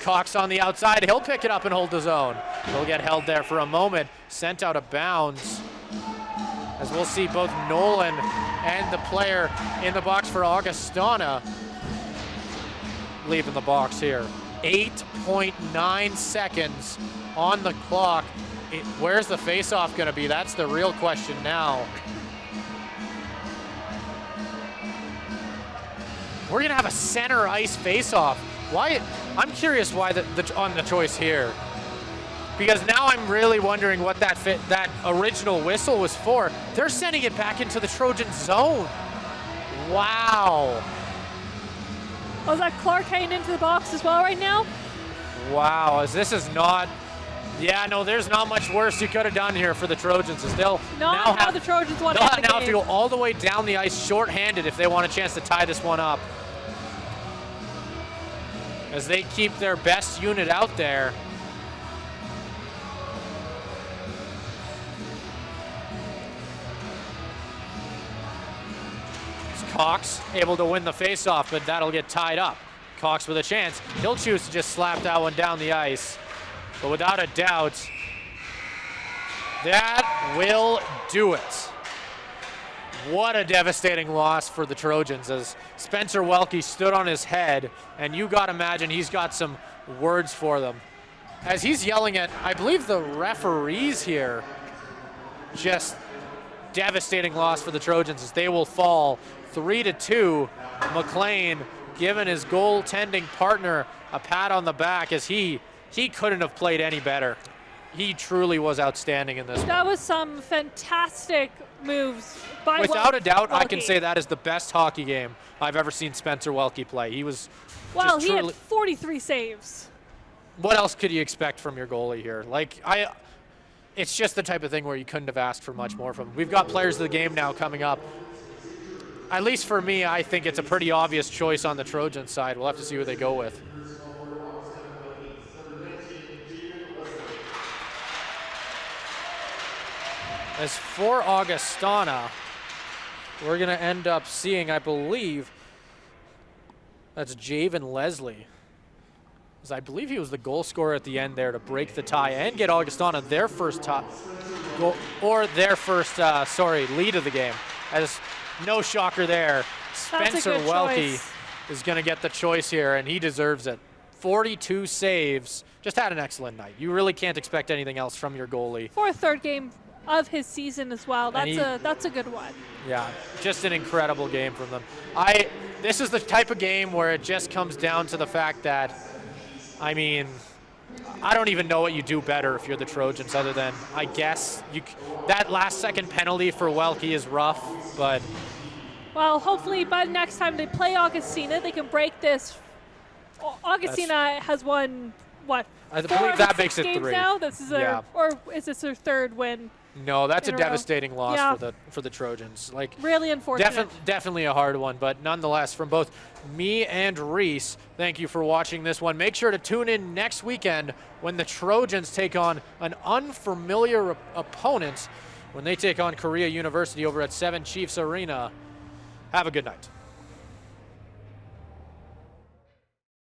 Cox on the outside. He'll pick it up and hold his own. He'll get held there for a moment. Sent out of bounds. As we'll see both Nolan and the player in the box for Augustana leaving the box here. 8.9 seconds on the clock. Where's the face-off going to be? That's the real question now. We're going to have a center ice face-off. Why? I'm curious why on the choice here. Because now I'm really wondering what that original whistle was for. They're sending it back into the Trojan zone. Wow. Oh, is that Clark heading into the box as well right now? Wow, as this is not, yeah, no, there's not much worse you could have done here for the Trojans. As they'll now have the Trojans want to to now have to go all the way down the ice short-handed if they want a chance to tie this one up. As they keep their best unit out there. Cox able to win the faceoff, but that'll get tied up. Cox with a chance. He'll choose to just slap that one down the ice. But without a doubt, that will do it. What a devastating loss for the Trojans as Spencer Welke stood on his head, and you got to imagine he's got some words for them. As he's yelling at, I believe, the referees here. Just devastating loss for the Trojans as they will fall 3-2. McLean giving his goaltending partner a pat on the back as he couldn't have played any better. He truly was outstanding in this one. That was some fantastic moves by Without a doubt, Welke. I can say that is the best hockey game I've ever seen Spencer Welke play. He was Wow, he had 43 saves. What else could you expect from your goalie here? It's just the type of thing where you couldn't have asked for much more from him. We've got players of the game now coming up. at least for me, I think it's a pretty obvious choice on the Trojan side. We'll have to see who they go with. As for Augustana, we're going to end up seeing, I believe, that's Javen Leslie. As I believe he was the goal scorer at the end there to break the tie and get Augustana their first tie, goal, or their first, lead of the game. As no shocker there, Spencer Welke is going to get the choice here, and he deserves it. 42 saves, just had an excellent night. You really can't expect anything else from your goalie. For a third game of his season as well. That's a good one. Yeah, just an incredible game from them. This is the type of game where it just comes down to the fact that, I mean, I don't even know what you do better if you're the Trojans other than, I guess, that last second penalty for Welke is rough, but... Well, hopefully by next time they play Augustina, they can break this. Augustina has won, what, I believe that makes it 3 now? This is or is this their third win? No, that's a devastating loss for the Trojans. Like, really unfortunate. Definitely a hard one, but nonetheless, from both me and Reese, thank you for watching this one. Make sure to tune in next weekend when the Trojans take on an unfamiliar opponent when they take on Korea University over at 7 Chiefs Arena. Have a good night.